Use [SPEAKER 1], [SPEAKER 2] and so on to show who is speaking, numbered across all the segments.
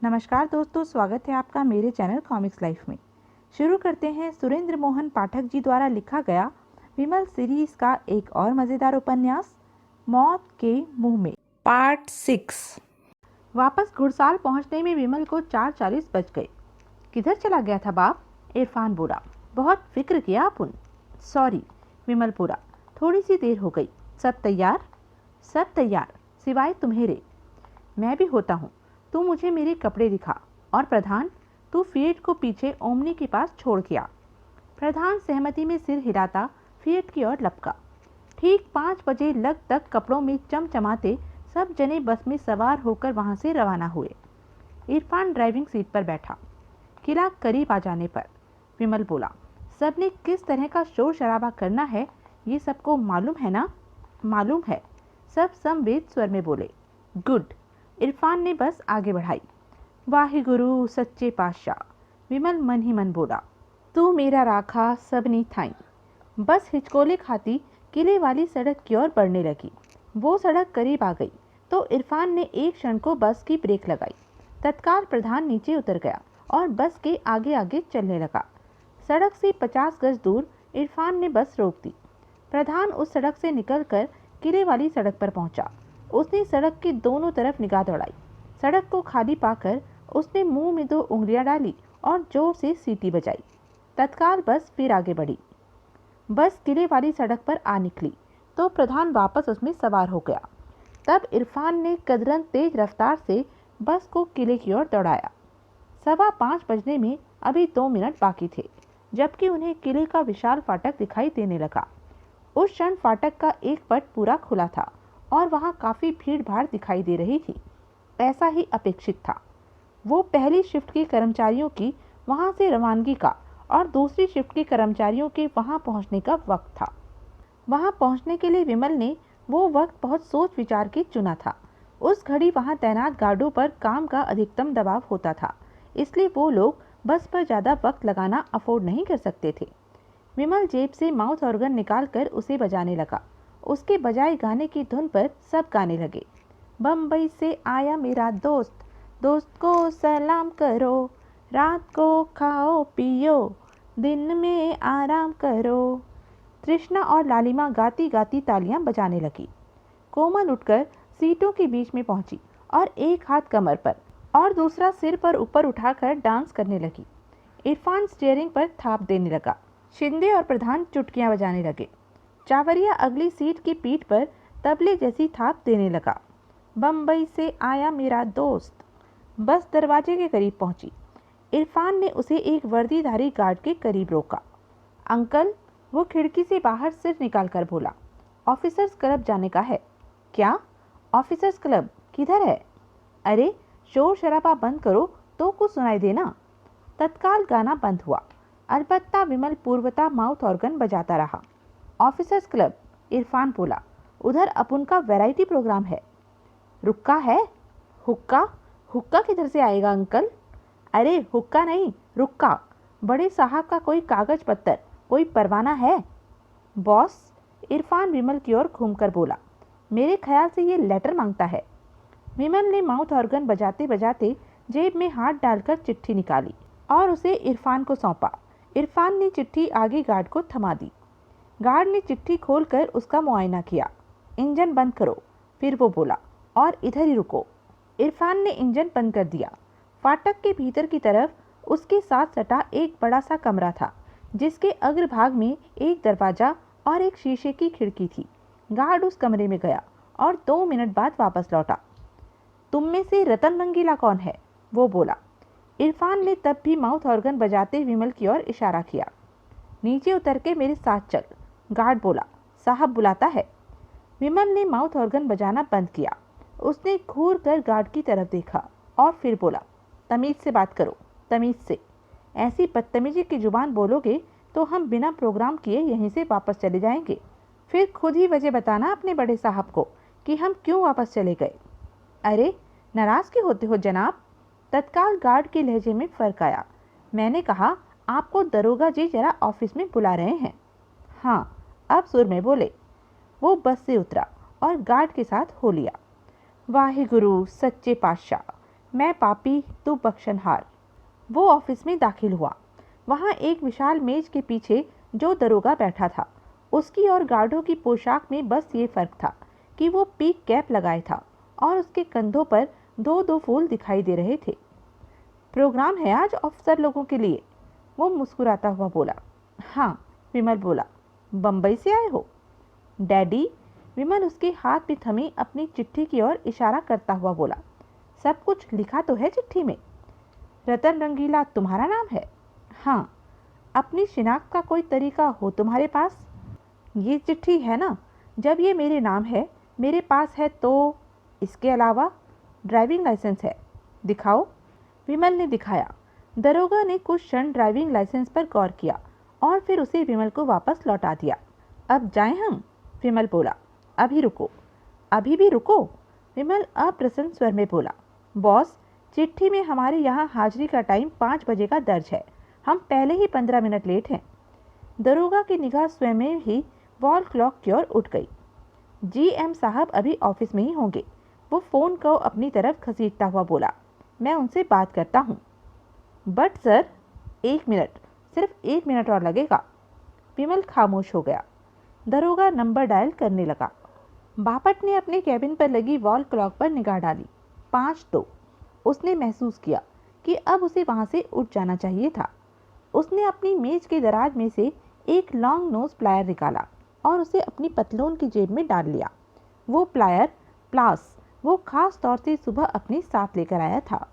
[SPEAKER 1] नमस्कार दोस्तों, स्वागत है आपका मेरे चैनल कॉमिक्स लाइफ में। शुरू करते हैं सुरेंद्र मोहन पाठक जी द्वारा लिखा गया विमल सीरीज का एक और मज़ेदार उपन्यास मौत के मुंह में, पार्ट 6। वापस घुड़साल पहुंचने में विमल को 4:40 बज गए। किधर चला गया था बाप? इरफान बोला। बहुत फिक्र किया अपुन। सॉरी, विमल बोला। थोड़ी सी देर हो गई। सब तैयार? सब तैयार, सिवाय तुम्हेरे। मैं भी होता हूँ। तू मुझे मेरे कपड़े दिखा। और प्रधान, तू फिएट को पीछे ओमनी के पास छोड़ के आ। प्रधान सहमति में सिर हिलाता फिएट की ओर लपका। ठीक 5 बजे लग तक कपड़ों में चमचमाते सब जने बस में सवार होकर वहां से रवाना हुए। इरफान ड्राइविंग सीट पर बैठा। किला करीब आ जाने पर विमल बोला, सबने किस तरह का शोर शराबा करना है ये सबको मालूम है ना? मालूम है, सब समवेत स्वर में बोले। गुड। इरफान ने बस आगे बढ़ाई। वाहिगुरु सच्चे पातशाह, विमल मन ही मन बोला। तू मेरा राखा सबनी थाई। बस हिचकोले खाती किले वाली सड़क की ओर बढ़ने लगी। वो सड़क करीब आ गई तो इरफान ने एक क्षण को बस की ब्रेक लगाई। तत्काल प्रधान नीचे उतर गया और बस के आगे आगे चलने लगा। सड़क से 50 गज दूर इरफान ने बस रोक दी। प्रधान उस सड़क से निकलकर किले वाली सड़क पर पहुंचा। उसने सड़क की दोनों तरफ निगाह दौड़ाई। सड़क को खाली पाकर उसने मुंह में 2 उंगलियां डाली और जोर से सीटी बजाई। तत्काल बस फिर आगे बढ़ी। बस किले वाली सड़क पर आ निकली तो प्रधान वापस उसमें सवार हो गया। तब इरफान ने कदरन तेज रफ्तार से बस को किले की ओर दौड़ाया। 5:15 बजने में अभी 2 मिनट बाकी थे, जबकि उन्हें किले का विशाल फाटक दिखाई देने लगा। उस क्षण फाटक का एक पट पूरा खुला था और वहां काफी भीड़ भाड़ दिखाई दे रही थी। ऐसा ही अपेक्षित था। वो पहली शिफ्ट के कर्मचारियों की वहां से रवानगी का और दूसरी शिफ्ट के कर्मचारियों के वहां पहुंचने का वक्त था। वहां पहुंचने के लिए विमल ने वो वक्त बहुत सोच विचार के चुना था। उस घड़ी वहां तैनात गार्डों पर काम का अधिकतम दबाव होता था, इसलिए वो लोग बस पर ज़्यादा वक्त लगाना अफोर्ड नहीं कर सकते थे। विमल जेब से माउथ ऑर्गन निकालकर उसे बजाने लगा। उसके बजाए गाने की धुन पर सब गाने लगे। बम्बई से आया मेरा दोस्त, दोस्त को सलाम करो, रात को खाओ पियो, दिन में आराम करो। तृष्णा और लालिमा गाती गाती तालियां बजाने लगी। कोमल उठकर सीटों के बीच में पहुंची और एक हाथ कमर पर और दूसरा सिर पर ऊपर उठाकर डांस करने लगी। इरफान स्टीयरिंग पर थाप देने लगा। शिंदे और प्रधान चुटकियां बजाने लगे। चावरिया अगली सीट की पीठ पर तबले जैसी थाप देने लगा। बम्बई से आया मेरा दोस्त। बस दरवाजे के करीब पहुंची। इरफान ने उसे एक वर्दीधारी गार्ड के करीब रोका। अंकल, वो खिड़की से बाहर सिर निकालकर बोला, ऑफिसर्स क्लब जाने का है। क्या? ऑफिसर्स क्लब किधर है? अरे शोर शराबा बंद करो तो कुछ सुनाई देना। तत्काल गाना बंद हुआ। अलबत्ता विमल पूर्वता माउथ ऑर्गन बजाता रहा। ऑफिसर्स क्लब, इरफान बोला, उधर अपुन का वैरायटी प्रोग्राम है। रुक्का है? हुक्का? हुक्का किधर से आएगा अंकल? अरे हुक्का नहीं, रुक्का। बड़े साहब का कोई कागज पत्तर, कोई परवाना है? बॉस, इरफान विमल की ओर घूमकर बोला, मेरे ख्याल से ये लेटर मांगता है। विमल ने माउथ ऑर्गन बजाते बजाते जेब में हाथ डालकर चिट्ठी निकाली और उसे इरफान को सौंपा। इरफान ने चिट्ठी आगे गार्ड को थमा दी। गार्ड ने चिट्ठी खोलकर उसका मुआयना किया। इंजन बंद करो। फिर वो बोला, और इधर ही रुको। इरफान ने इंजन बंद कर दिया। फाटक के भीतर की तरफ उसके साथ सटा एक बड़ा सा कमरा था, जिसके अग्रभाग में एक दरवाजा और एक शीशे की खिड़की थी। गार्ड उस कमरे में गया और 2 मिनट बाद वापस लौटा। तुम में से रतन रंगीला कौन है? वो बोला। इरफान ने तब भी माउथ ऑर्गन बजाते विमल की ओर इशारा किया। नीचे उतर के मेरे साथ चल। गार्ड बोला, साहब बुलाता है। विमल ने माउथ ऑर्गन बजाना बंद किया। उसने घूर कर गार्ड की तरफ देखा और फिर बोला, तमीज से बात करो, तमीज से। ऐसी बदतमीजी की जुबान बोलोगे तो हम बिना प्रोग्राम किए यहीं से वापस चले जाएंगे। फिर खुद ही वजह बताना अपने बड़े साहब को कि हम क्यों वापस चले गए। अरे नाराज क्यों होते हो जनाब? तत्काल गार्ड के लहजे में फर्क आया। मैंने कहा, आपको दरोगा जी जरा ऑफिस में बुला रहे हैं। हाँ, अब सुर में बोले। वो बस से उतरा और गार्ड के साथ हो लिया। वाहिगुरु सच्चे पातशाह, मैं पापी तू बख्शनहार। वो ऑफिस में दाखिल हुआ। वहाँ एक विशाल मेज के पीछे जो दरोगा बैठा था, उसकी और गार्डों की पोशाक में बस ये फर्क था कि वो पीक कैप लगाए था और उसके कंधों पर दो दो फूल दिखाई दे रहे थे। प्रोग्राम है आज अफसर लोगों के लिए, वो मुस्कुराता हुआ बोला। हाँ, विमल बोला। बम्बई से आए हो? डैडी, विमल उसके हाथ में थमी अपनी चिट्ठी की ओर इशारा करता हुआ बोला। सब कुछ लिखा तो है चिट्ठी में। रतन रंगीला तुम्हारा नाम है? हाँ। अपनी शिनाख्त का कोई तरीका हो तुम्हारे पास? ये चिट्ठी है ना, जब ये मेरे नाम है, मेरे पास है तो। इसके अलावा ड्राइविंग लाइसेंस है, दिखाओ। विमल ने दिखाया। दरोगा ने कुछ क्षण ड्राइविंग लाइसेंस पर गौर किया और फिर उसे विमल को वापस लौटा दिया। अब जाएं हम? विमल बोला। अभी रुको। अभी भी रुको? विमल अप्रसन्न स्वर में बोला। बॉस, चिट्ठी में हमारे यहाँ हाजिरी का टाइम 5 बजे का दर्ज है। हम पहले ही 15 मिनट लेट हैं। दरोगा की निगाह स्वयं ही वॉल क्लॉक की ओर उठ गई। जीएम साहब अभी ऑफिस में ही होंगे, वो फ़ोन को अपनी तरफ घसीटता हुआ बोला। मैं उनसे बात करता हूँ। बट सर, 1 मिनट, सिर्फ 1 मिनट और लगेगा। विमल खामोश हो गया। दरोगा नंबर डायल करने लगा। बापट ने अपने कैबिन पर लगी वॉल क्लॉक पर निगाह डाली। 5-2। उसने महसूस किया कि अब उसे वहां से उठ जाना चाहिए था। उसने अपनी मेज के दराज में से एक लॉन्ग नोज प्लायर निकाला और उसे अपनी पतलून की जेब में डाल लिया। वो प्लायर प्लास वो खास तौर से सुबह अपने साथ लेकर आया था।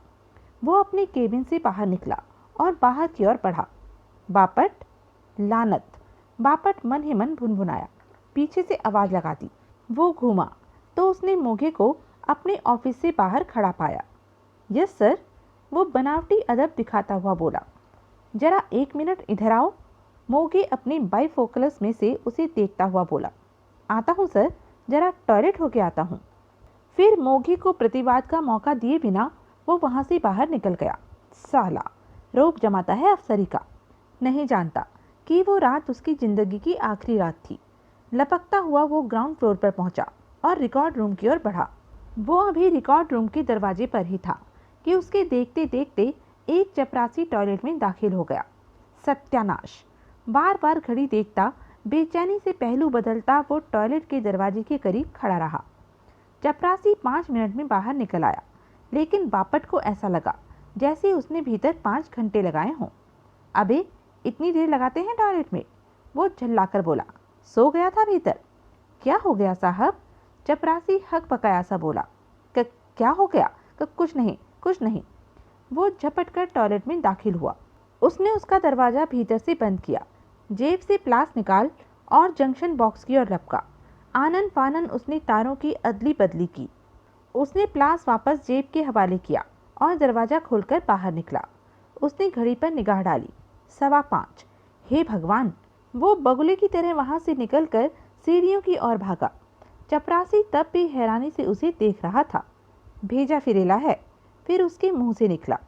[SPEAKER 1] वो अपने केबिन से बाहर निकला और बाहर की ओर बढ़ा। बापट, लानत। बापट मन ही मन भुनभुनाया। पीछे से आवाज लगा दी। वो घूमा तो उसने मोघे को अपने ऑफिस से बाहर खड़ा पाया। यस सर, वो बनावटी अदब दिखाता हुआ बोला। जरा 1 मिनट इधर आओ। मोघे अपने बाइफोकलस में से उसे देखता हुआ बोला। आता हूँ सर, जरा टॉयलेट होके आता हूँ। फिर मोघे को प्रतिवाद का मौका दिए बिना वो वहां से बाहर निकल गया। साला, रौब जमाता है अफसरी का। नहीं जानता कि वो रात उसकी जिंदगी की आखिरी रात थी। लपकता हुआ वो ग्राउंड फ्लोर पर पहुंचा और रिकॉर्ड रूम की ओर बढ़ा। वो अभी रिकॉर्ड रूम के दरवाजे पर ही था कि उसके देखते देखते एक चपरासी टॉयलेट में दाखिल हो गया। सत्यानाश। बार बार घड़ी देखता, बेचैनी से पहलू बदलता वो टॉयलेट के दरवाजे के करीब खड़ा रहा। चपरासी 5 मिनट में बाहर निकल आया, लेकिन बापट को ऐसा लगा जैसे उसने भीतर 5 घंटे लगाए हों। अबे, इतनी देर लगाते हैं टॉयलेट में? वो झल्लाकर बोला। सो गया था भीतर। क्या हो गया साहब? चपरासी हक पकाया सा बोला। क्या हो गया? कुछ नहीं, कुछ नहीं। वो झपट कर टॉयलेट में दाखिल हुआ। उसने उसका दरवाजा भीतर से बंद किया, जेब से प्लास निकाल और जंक्शन बॉक्स की ओर लपका। आनन फानन उसने तारों की अदली बदली की। उसने प्लास वापस जेब के हवाले किया और दरवाजा खोलकर बाहर निकला। उसने घड़ी पर निगाह डाली। 5:15। हे भगवान! वो बगुले की तरह वहां से निकलकर सीढ़ियों की ओर भागा। चपरासी तब भी हैरानी से उसे देख रहा था। भेजा फिरेला है, फिर उसके मुंह से निकला।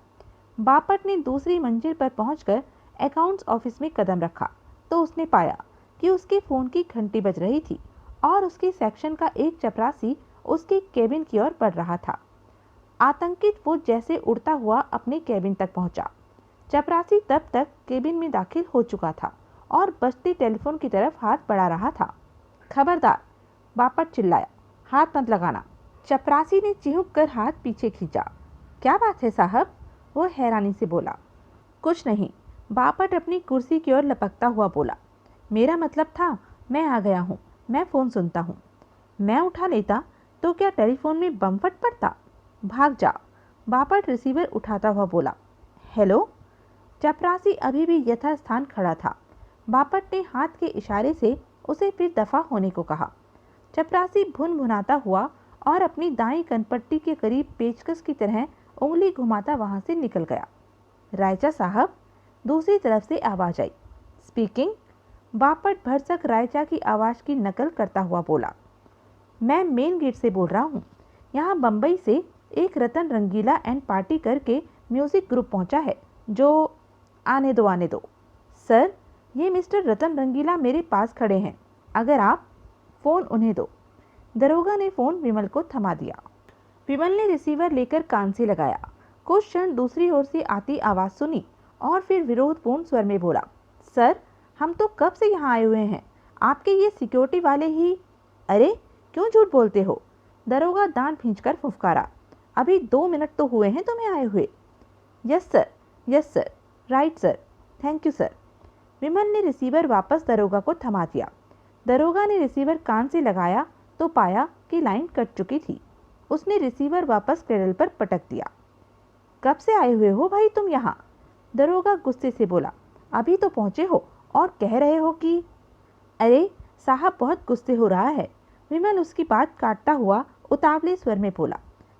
[SPEAKER 1] बापट ने दूसरी मंजिल पर पहुंचकर अकाउंट्स ऑफिस में कदम रखा तो उसने पाया कि उसके फोन की घंटी बज रही थी और उसके सेक्शन का एक चपरासी उसके केबिन की ओर बढ़ रहा था। आतंकित वो जैसे उड़ता हुआ अपने केबिन तक पहुंचा। चपरासी तब तक केबिन में दाखिल हो चुका था और बजते टेलीफोन की तरफ हाथ बढ़ा रहा था। खबरदार! बापट चिल्लाया। हाथ मत लगाना। चपरासी ने चिहुक कर हाथ पीछे खींचा। क्या बात है साहब? वो हैरानी से बोला। कुछ नहीं। बापट अपनी कुर्सी की ओर लपकता हुआ बोला। मेरा मतलब था, मैं आ गया हूँ, मैं फ़ोन सुनता हूँ। मैं उठा लेता तो क्या टेलीफोन में बम फट पड़ता? भाग जा। बापट रिसीवर उठाता हुआ बोला। हेलो? चपरासी अभी भी यथास्थान खड़ा था। बापट ने हाथ के इशारे से उसे फिर दफा होने को कहा। चपरासी भुनभुनाता हुआ और अपनी दाईं कनपट्टी के करीब पेचकस की तरह उंगली घुमाता वहां से निकल गया। रायचा साहब? दूसरी तरफ से आवाज आई। स्पीकिंग। बापट भरसक रायचा की आवाज की नकल करता हुआ बोला। मैं मेन गेट से बोल रहा हूँ। यहाँ बम्बई से एक रतन रंगीला एंड पार्टी करके म्यूजिक ग्रुप पहुँचा है जो। आने दो। सर, ये मिस्टर रतन रंगीला मेरे पास खड़े हैं, अगर आप। फ़ोन उन्हें दो। दरोगा ने फ़ोन विमल को थमा दिया। विमल ने रिसीवर लेकर कान से लगाया। कुछ क्षण दूसरी ओर से आती आवाज़ सुनी और फिर विरोधपूर्ण स्वर में बोला, सर हम तो कब से यहाँ आए हुए हैं, आपके ये सिक्योरिटी वाले ही। अरे क्यों झूठ बोलते हो? दरोगा दांत भींचकर फुफकारा, अभी 2 मिनट तो हुए हैं तुम्हें आए हुए। Yes sir, right sir, thank you sir. Vimal ने रिसीवर वापस दरोगा को थमा दिया। दरोगा ने रिसीवर कान से लगाया तो पाया कि लाइन कट चुकी थी। उसने रिसीवर वापस क्रेडल पर पटक दिया। कब से आए हुए हो भाई तुम यहाँ? दरोगा गुस्से से बोला, अभी तो पहुँचे हो और कह रहे हो कि। अरे साहब बहुत गुस्से हो रहा है। विमल उसकी बात काटता हुआ उतावले स्वर में बोला,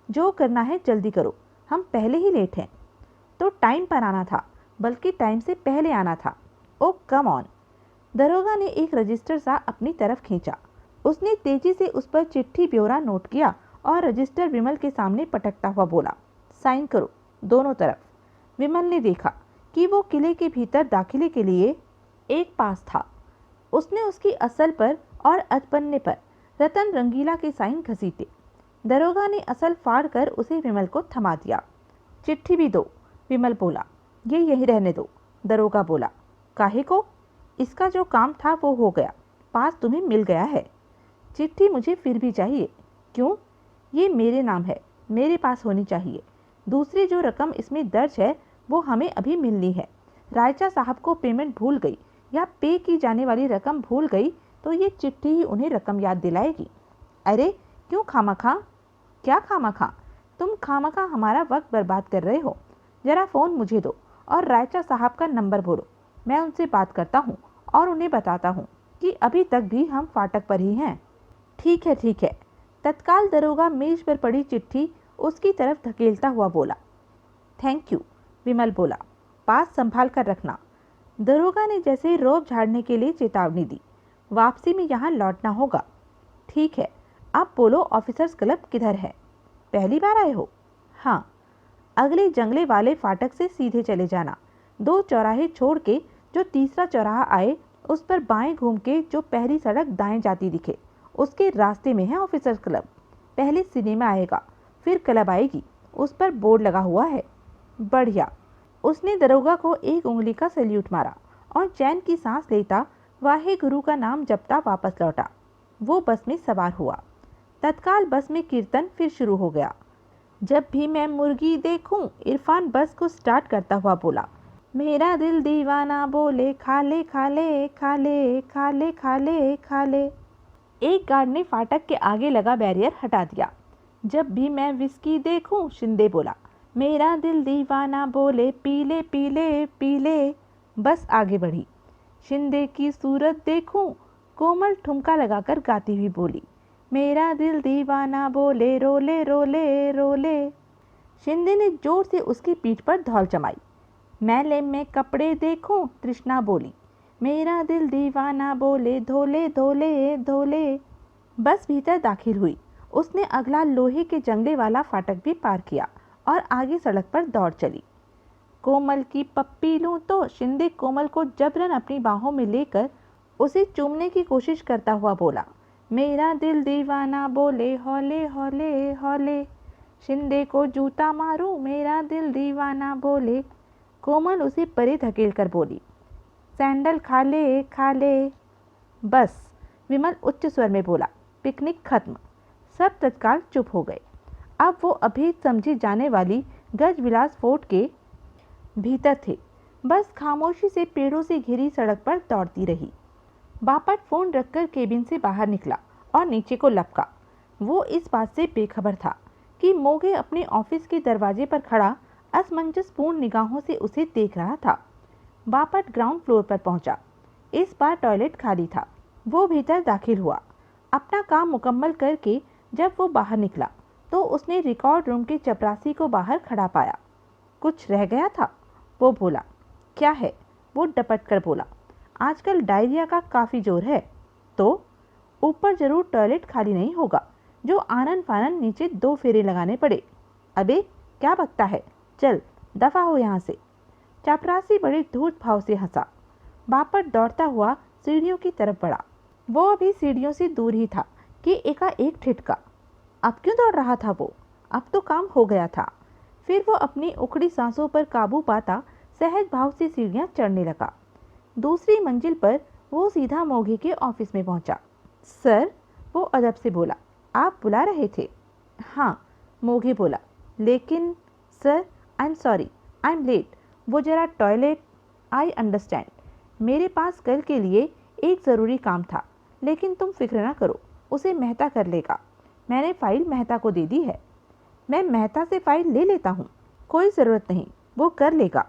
[SPEAKER 1] जो करना है जल्दी करो, हम पहले ही लेट हैं। तो टाइम पर आना था, बल्कि टाइम से पहले आना था। ओ कम ऑन। दरोगा ने एक रजिस्टर सा अपनी तरफ खींचा। उसने तेजी से उस पर चिट्ठी ब्यौरा नोट किया और रजिस्टर विमल के सामने पटकता हुआ बोला, साइन करो दोनों तरफ। विमल ने देखा कि वो किले के भीतर दाखिले के लिए एक पास था। उसने उसकी असल पर और अधपन्ने पर रतन रंगीला के साइन घसीटे। दरोगा ने असल फाड़ कर उसे विमल को थमा दिया। चिट्ठी भी दो, विमल बोला। ये यहीं रहने दो, दरोगा बोला। काहे को? इसका जो काम था वो हो गया, पास तुम्हें मिल गया है। चिट्ठी मुझे फिर भी चाहिए। क्यों? ये मेरे नाम है, मेरे पास होनी चाहिए। दूसरी जो रकम इसमें दर्ज है वो हमें अभी मिलनी है। रायचा साहब को पेमेंट भूल गई या पे की जाने वाली रकम भूल गई तो ये चिट्ठी ही उन्हें रकम याद दिलाएगी। अरे क्यों खामखा? क्या खामखा? तुम खामखा हमारा वक्त बर्बाद कर रहे हो। जरा फ़ोन मुझे दो और रायचा साहब का नंबर बोलो, मैं उनसे बात करता हूँ और उन्हें बताता हूँ कि अभी तक भी हम फाटक पर ही हैं। ठीक है। तत्काल दरोगा मेज पर पड़ी चिट्ठी उसकी तरफ धकेलता हुआ बोला। थैंक यू, विमल बोला, पास संभाल कर रखना। दरोगा ने जैसे रोब झाड़ने के लिए चेतावनी दी, वापसी में यहाँ लौटना होगा। ठीक है, अब बोलो ऑफिसर्स क्लब किधर है? पहली बार आए हो? हाँ। अगले जंगले वाले फाटक से सीधे चले जाना। 2 चौराहे छोड़ के जो तीसरा चौराहा आए उस पर बाएं घूम के जो पहली सड़क दाएं जाती दिखे उसके रास्ते में है ऑफिसर्स क्लब। पहले सिनेमा आएगा, फिर क्लब आएगी, उस पर बोर्ड लगा हुआ है। बढ़िया। उसने दरोगा को एक उंगली का सैल्यूट मारा और चैन की सांस लेता वाहे गुरु का नाम जपता वापस लौटा। वो बस में सवार हुआ। तत्काल बस में कीर्तन फिर शुरू हो गया। जब भी मैं मुर्गी देखूं, इरफान बस को स्टार्ट करता हुआ बोला, मेरा दिल दीवाना बोले खाले खाले खाले खाले खाले खाले। एक गार्ड ने फाटक के आगे लगा बैरियर हटा दिया। जब भी मैं विस्की देखूं, शिंदे बोला, मेरा दिल दीवाना बोले पीले पीले पीले। बस आगे बढ़ी। शिंदे की सूरत देखूं, कोमल ठुमका लगाकर गाती हुई बोली, मेरा दिल दीवाना बोले रोले रोले रोले। शिंदे ने जोर से उसकी पीठ पर धौल जमाई। मैले में कपड़े देखूं, तृष्णा बोली, मेरा दिल दीवाना बोले धोले धोले धोले। बस भीतर दाखिल हुई। उसने अगला लोहे के जंगले वाला फाटक भी पार किया और आगे सड़क पर दौड़ चली। कोमल की पप्पी लूं तो शिंदे कोमल को जबरन अपनी बाहों में लेकर उसे चूमने की कोशिश करता हुआ बोला, मेरा दिल दीवाना बोले हौले हौले हौले। शिंदे को जूता मारूं, मेरा दिल दीवाना बोले। कोमल उसे परे धकेल कर बोली, सैंडल खा ले खा ले। बस, विमल उच्च स्वर में बोला, पिकनिक खत्म। सब तत्काल चुप हो गए। अब वो अभी समझी जाने वाली गजविलास फोर्ट के भीतर थे। बस खामोशी से पेड़ों से घिरी सड़क पर दौड़ती रही। बापट फोन रखकर केबिन से बाहर निकला और नीचे को लपका। वो इस बात से बेखबर था कि मोगे अपने ऑफिस के दरवाजे पर खड़ा असमंजसपूर्ण निगाहों से उसे देख रहा था। बापट ग्राउंड फ्लोर पर पहुंचा। इस बार टॉयलेट खाली था। वो भीतर दाखिल हुआ। अपना काम मुकम्मल करके जब वो बाहर निकला तो उसने रिकॉर्ड रूम के चपरासी को बाहर खड़ा पाया। कुछ रह गया था? वो बोला। क्या है? वो डपट कर बोला, आजकल डायरिया का काफ़ी जोर है। तो ऊपर जरूर टॉयलेट खाली नहीं होगा जो आनन फानन नीचे 2 फेरे लगाने पड़े। अबे क्या बकता है, चल दफा हो यहाँ से। चपरासी बड़े धूर्त भाव से हंसा। बापट दौड़ता हुआ सीढ़ियों की तरफ बढ़ा। वो अभी सीढ़ियों से दूर ही था कि एकाएक ठिठका। अब क्यों दौड़ रहा था वो? अब तो काम हो गया था। फिर वो अपनी उखड़ी सांसों पर काबू पाता सहज भाव से सीढ़ियां चढ़ने लगा। दूसरी मंजिल पर वो सीधा मोघे के ऑफिस में पहुंचा। सर, वो अदब से बोला, आप बुला रहे थे? हाँ, मोघे बोला, लेकिन sir, I am sorry, I am late, वो जरा टॉयलेट। आई अंडरस्टैंड, मेरे पास कल के लिए एक ज़रूरी काम था, लेकिन तुम फिक्र ना करो, उसे मेहता कर लेगा। मैंने फाइल मेहता को दे दी है। मैं मेहता से फाइल ले लेता हूँ। कोई ज़रूरत नहीं, वो कर लेगा।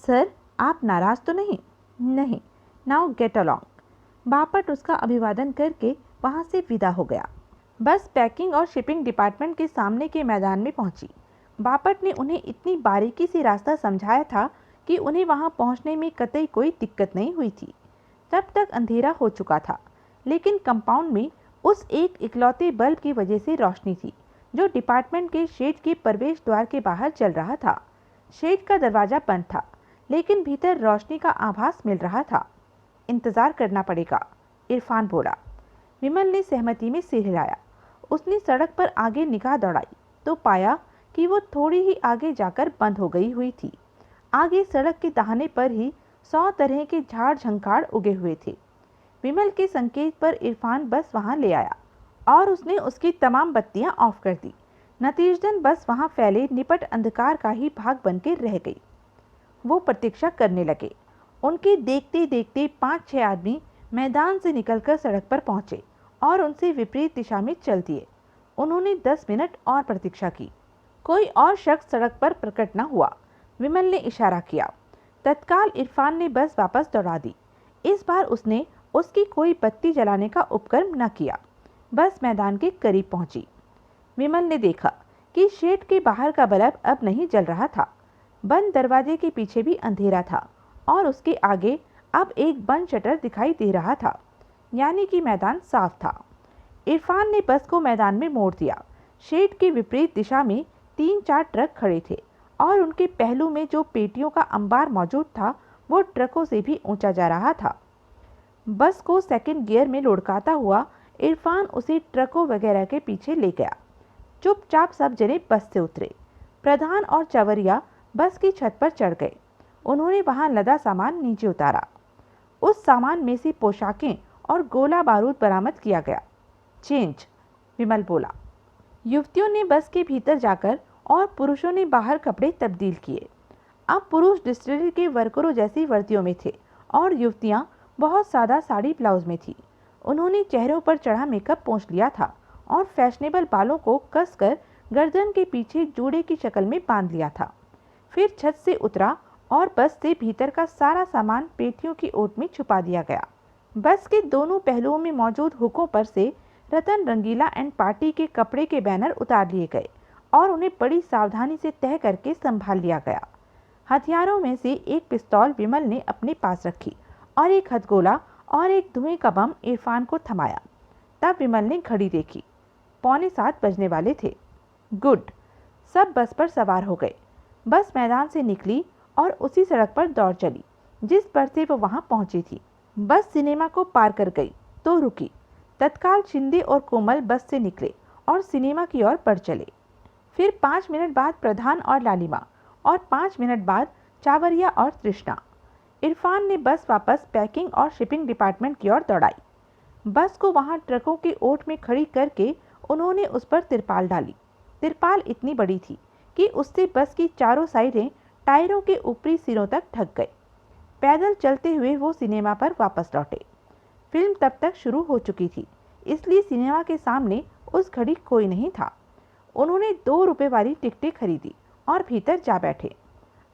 [SPEAKER 1] सर, आप नाराज़ तो नहीं? नहीं। Now get along. बापट उसका अभिवादन करके वहाँ से विदा हो गया। बस पैकिंग और शिपिंग डिपार्टमेंट के सामने के मैदान में पहुंची। बापट ने उन्हें इतनी बारीकी से रास्ता समझाया था कि उन्हें वहां पहुंचने में कतई कोई दिक्कत नहीं हुई थी। तब तक अंधेरा हो चुका था, लेकिन कंपाउंड में उस एक इकलौते बल्ब की वजह से रोशनी थी, जो डिपार्टमेंट के शेड के प्रवेश द्वार के बाहर चल रहा था। शेड का दरवाजा बंद था, लेकिन भीतर रोशनी का आभास मिल रहा था। इंतजार करना पड़ेगा, इरफान बोला। विमल ने सहमति में सिर हिलाया। उसने सड़क पर आगे निगाह दौड़ाई तो पाया कि वो थोड़ी ही आगे जाकर बंद हो गई हुई थी। आगे सड़क के दाहिने पर ही 100 तरह के झाड़ झंखाड़ उगे हुए थे। विमल के संकेत पर इरफान बस वहां ले आया और उसने उसकी तमाम बत्तियां ऑफ कर दी। नतीजतन बस वहां फैले निपट अंधकार का ही भाग बनकर रह गई। वो प्रतीक्षा करने लगे। उनके देखते देखते 5-6 आदमी मैदान से निकलकर सड़क पर पहुंचे और उनसे विपरीत दिशा में चल दिए। उन्होंने 10 मिनट और प्रतीक्षा की। कोई और शख्स सड़क पर प्रकट न हुआ। विमल ने इशारा किया। तत्काल इरफान ने बस वापस दौड़ा दी। इस बार उसने उसकी कोई बत्ती जलाने का उपक्रम न किया। बस मैदान के करीब पहुंची। विमल ने देखा कि शेड के बाहर का बल्ब अब नहीं जल रहा था। बंद दरवाजे के पीछे भी अंधेरा था और उसके आगे अब एक बंद शटर दिखाई दे रहा था, यानी कि मैदान साफ था। इरफान ने बस को मैदान में मोड़ दिया। शेड के विपरीत दिशा में 3-4 ट्रक खड़े थे और उनके पहलू में जो पेटियों का अंबार मौजूद था वो ट्रकों से भी ऊंचा जा रहा था। बस को सेकंड गियर में लुढ़काता हुआ इरफान उसे ट्रकों वगैरह के पीछे ले गया। चुपचाप सब जने बस से उतरे। प्रधान और चवरिया बस की छत पर चढ़ गए। उन्होंने वहां लदा सामान नीचे उतारा। उस सामान में से पोशाकें और गोला बारूद बरामद किया गया। चेंज, विमल बोला। युवतियों ने बस के भीतर जाकर और पुरुषों ने बाहर कपड़े तब्दील किए। अब पुरुष डिस्टिलरी के वर्करों जैसी वर्दियों में थे और युवतियां बहुत सादा साड़ी ब्लाउज में थी। उन्होंने चेहरों पर चढ़ा मेकअप पोंछ लिया था और फैशनेबल बालों को कसकर गर्दन के पीछे जूड़े की शक्ल में बांध लिया था। फिर छत से उतरा और बस से भीतर का सारा सामान पेटियों की ओट में छुपा दिया गया। बस के दोनों पहलुओं में मौजूद हुकों पर से रतन रंगीला एंड पार्टी के कपड़े के बैनर उतार लिए गए और उन्हें बड़ी सावधानी से तह करके संभाल लिया गया। हथियारों में से एक पिस्तौल विमल ने अपने पास रखी और एक हथगोला और एक धुएं का बम इरफान को थमाया। तब विमल ने घड़ी देखी। 6:45 बजने वाले थे। गुड। सब बस पर सवार हो गए। बस मैदान से निकली और उसी सड़क पर दौड़ चली जिस पर से वो वहां पहुंची थी। बस सिनेमा को पार कर गई तो रुकी। तत्काल शिंदे और कोमल बस से निकले और सिनेमा की ओर बढ़ चले। फिर 5 मिनट बाद प्रधान और लालिमा और 5 मिनट बाद चावरिया और तृष्णा। इरफान ने बस वापस पैकिंग और शिपिंग डिपार्टमेंट की ओर दौड़ाई। बस को वहां ट्रकों की ओट में खड़ी करके उन्होंने उस पर तिरपाल डाली। तिरपाल इतनी बड़ी थी कि उससे बस की चारों साइडें टायरों के ऊपरी सिरों तक ढक गए। पैदल चलते हुए वो सिनेमा पर वापस लौटे। फिल्म तब तक शुरू हो चुकी थी, इसलिए सिनेमा के सामने उस घड़ी कोई नहीं था। उन्होंने 2 रुपए वाली टिकटें खरीदी और भीतर जा बैठे।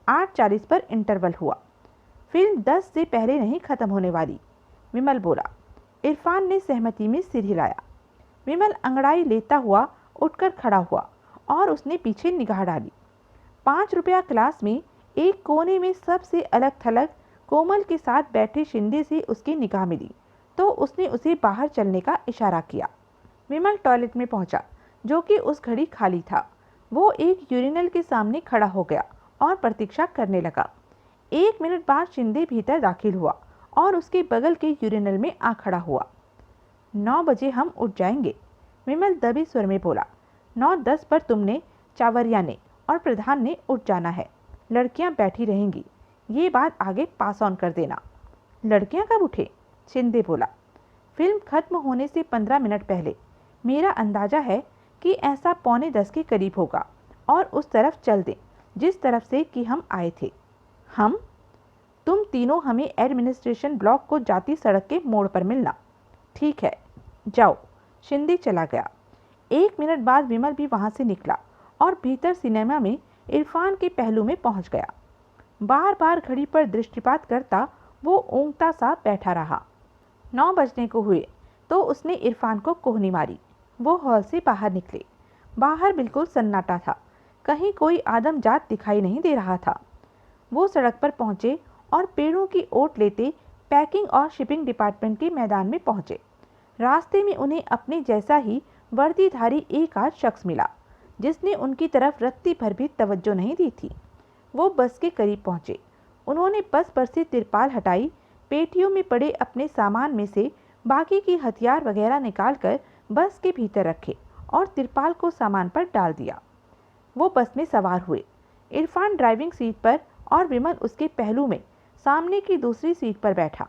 [SPEAKER 1] 8:40 पर इंटरवल हुआ। फिल्म 10 से पहले नहीं खत्म होने वाली, विमल बोला। इरफान ने सहमति में सिर हिलाया। विमल अंगड़ाई लेता हुआ उठकर खड़ा हुआ और उसने पीछे निगाह डाली। 5 रुपया क्लास में एक कोने में सबसे अलग थलग कोमल के साथ बैठे शिंदे से उसकी निगाह मिली तो उसने उसे बाहर चलने का इशारा किया। विमल टॉयलेट में पहुंचा, जो कि उस घड़ी खाली था। वो एक यूरिनल के सामने खड़ा हो गया और प्रतीक्षा करने लगा। 1 मिनट बाद शिंदे भीतर दाखिल हुआ और उसके बगल के यूरिनल में आ खड़ा हुआ। 9 बजे हम उठ जाएंगे, विमल दबे स्वर में बोला। 9:10 पर तुमने, चावरिया ने और प्रधान ने उठ जाना है। लड़कियां बैठी रहेंगी, ये बात आगे पास ऑन कर देना। लड़कियां कब उठे? शिंदे बोला। फिल्म खत्म होने से 15 मिनट पहले। मेरा अंदाजा है कि ऐसा 9:45 के करीब होगा, और उस तरफ चल दें जिस तरफ से कि हम आए थे। हम? तुम तीनों हमें एडमिनिस्ट्रेशन ब्लॉक को जाती सड़क के मोड़ पर मिलना। ठीक है, जाओ। शिंदे चला गया। 1 मिनट बाद विमल भी वहां से निकला और भीतर सिनेमा में इरफान के पहलू में पहुंच गया। बार बार घड़ी पर दृष्टिपात करता वो ऊँघता सा बैठा रहा। 9 बजने को हुए तो उसने इरफान को कोहनी मारी। वो हॉल से बाहर निकले। बाहर बिल्कुल सन्नाटा था, कहीं कोई आदमजात दिखाई नहीं दे रहा था। वो सड़क पर पहुंचे और पेड़ों की ओट लेते पैकिंग और शिपिंग डिपार्टमेंट के मैदान में पहुंचे। रास्ते में उन्हें अपने जैसा ही वर्दीधारी एक आध शख्स मिला, जिसने उनकी तरफ रत्ती भर भी तवज्जो नहीं दी थी। वो बस के करीब पहुंचे। उन्होंने बस पर से तिरपाल हटाई, पेटियों में पड़े अपने सामान में से बाकी की हथियार वगैरह निकालकर बस के भीतर रखे और तिरपाल को सामान पर डाल दिया। वो बस में सवार हुए। इरफान ड्राइविंग सीट पर और विमल उसके पहलू में सामने की दूसरी सीट पर बैठा।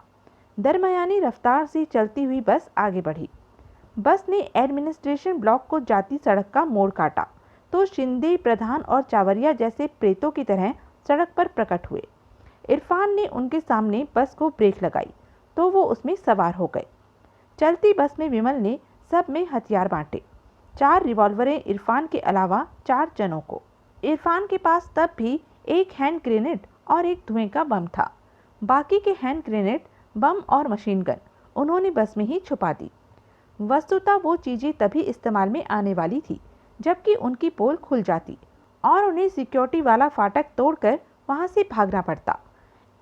[SPEAKER 1] दरमियानी रफ्तार से चलती हुई बस आगे बढ़ी। बस ने एडमिनिस्ट्रेशन ब्लॉक को जाती सड़क का मोड़ काटा तो शिंदे, प्रधान और चावरिया जैसे प्रेतों की तरह सड़क पर प्रकट हुए। इरफान ने उनके सामने बस को ब्रेक लगाई तो वो उसमें सवार हो गए। चलती बस में विमल ने सब में हथियार बांटे। 4 रिवॉल्वरें इरफान के अलावा 4 जनों को। इरफान के पास तब भी एक हैंड ग्रेनेड और एक धुएं का बम था। बाकी के हैंड ग्रेनेड, बम और मशीन गन उन्होंने बस में ही छुपा दी। वस्तुतः वो चीज़ें तभी इस्तेमाल में आने वाली थी जबकि उनकी पोल खुल जाती और उन्हें सिक्योरिटी वाला फाटक तोड़कर वहां से भागना पड़ता।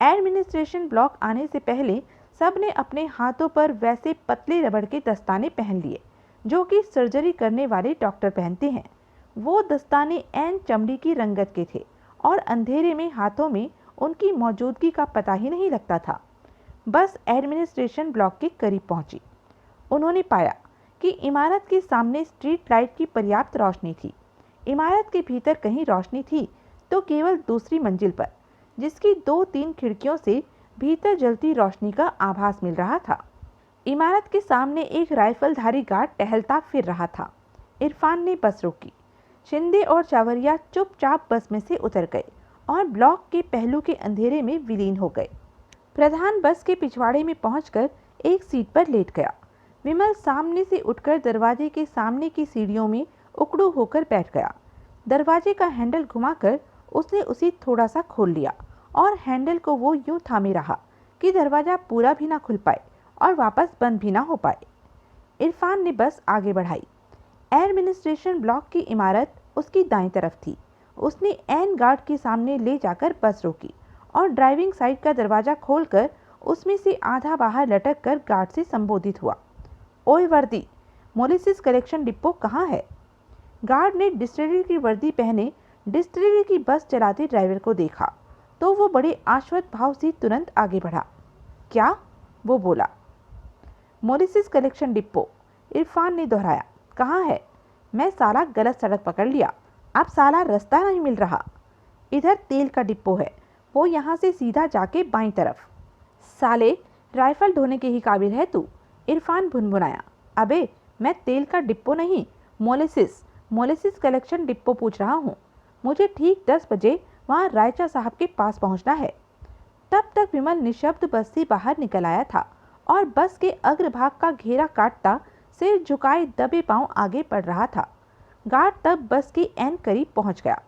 [SPEAKER 1] एडमिनिस्ट्रेशन ब्लॉक आने से पहले सब ने अपने हाथों पर वैसे पतले रबड़ के दस्ताने पहन लिए जो कि सर्जरी करने वाले डॉक्टर पहनते हैं। वो दस्ताने ऐन चमड़ी की रंगत के थे और अंधेरे में हाथों में उनकी मौजूदगी का पता ही नहीं लगता था। बस एडमिनिस्ट्रेशन ब्लॉक के करीब पहुंची। उन्होंने पाया कि इमारत के सामने स्ट्रीट लाइट की पर्याप्त रोशनी थी। इमारत के भीतर कहीं रोशनी थी तो केवल दूसरी मंजिल पर, जिसकी 2-3 खिड़कियों से भीतर जलती रोशनी का आभास मिल रहा था। इमारत के सामने एक राइफलधारी गार्ड टहलता फिर रहा था। इरफान ने बस रोकी। शिंदे और चावरिया चुपचाप बस में से उतर गए और ब्लॉक के पहलू के अंधेरे में विलीन हो गए। प्रधान बस के पिछवाड़े में पहुंचकर एक सीट पर लेट गया। विमल सामने से उठकर दरवाजे के सामने की सीढ़ियों में उकड़ू होकर बैठ गया। दरवाजे का हैंडल घुमाकर उसने उसे थोड़ा सा खोल लिया और हैंडल को वो यूं थामे रहा कि दरवाजा पूरा भी ना खुल पाए और वापस बंद भी ना हो पाए। इरफान ने बस आगे बढ़ाई। एडमिनिस्ट्रेशन ब्लॉक की इमारत उसकी दाईं तरफ थी। उसने एन गार्ड के सामने ले जाकर बस रोकी और ड्राइविंग साइड का दरवाजा खोलकर उसमें से आधा बाहर लटक कर गार्ड से संबोधित हुआ। ओए वर्दी, मोलिसिस कलेक्शन डिपो कहाँ है? गार्ड ने डिस्टिलरी की वर्दी पहने डिस्टिलरी की बस चलाते ड्राइवर को देखा तो वो बड़े आश्वस्त भाव से तुरंत आगे बढ़ा। क्या? वो बोला। मोलिसिस कलेक्शन डिपो, इरफान ने दोहराया। कहाँ है? मैं साला गलत सड़क पकड़ लिया, अब साला रास्ता नहीं मिल रहा। इधर तेल का डिपो है, वो यहाँ से सीधा जाके बाईं तरफ। साले, राइफल ढोने के ही काबिल है तू, इरफान भुनभुनाया। अबे, मैं तेल का डिपो नहीं, मोलिसिस कलेक्शन डिपो पूछ रहा हूँ। मुझे ठीक 10 बजे वहाँ रायचा साहब के पास पहुँचना है। तब तक विमल निशब्द बस से बाहर निकल आया था और बस के अग्रभाग का घेरा काटता सिर झुकाए दबे पांव आगे बढ़ रहा था। गार्ड तब बस के एन करीब पहुंच गया।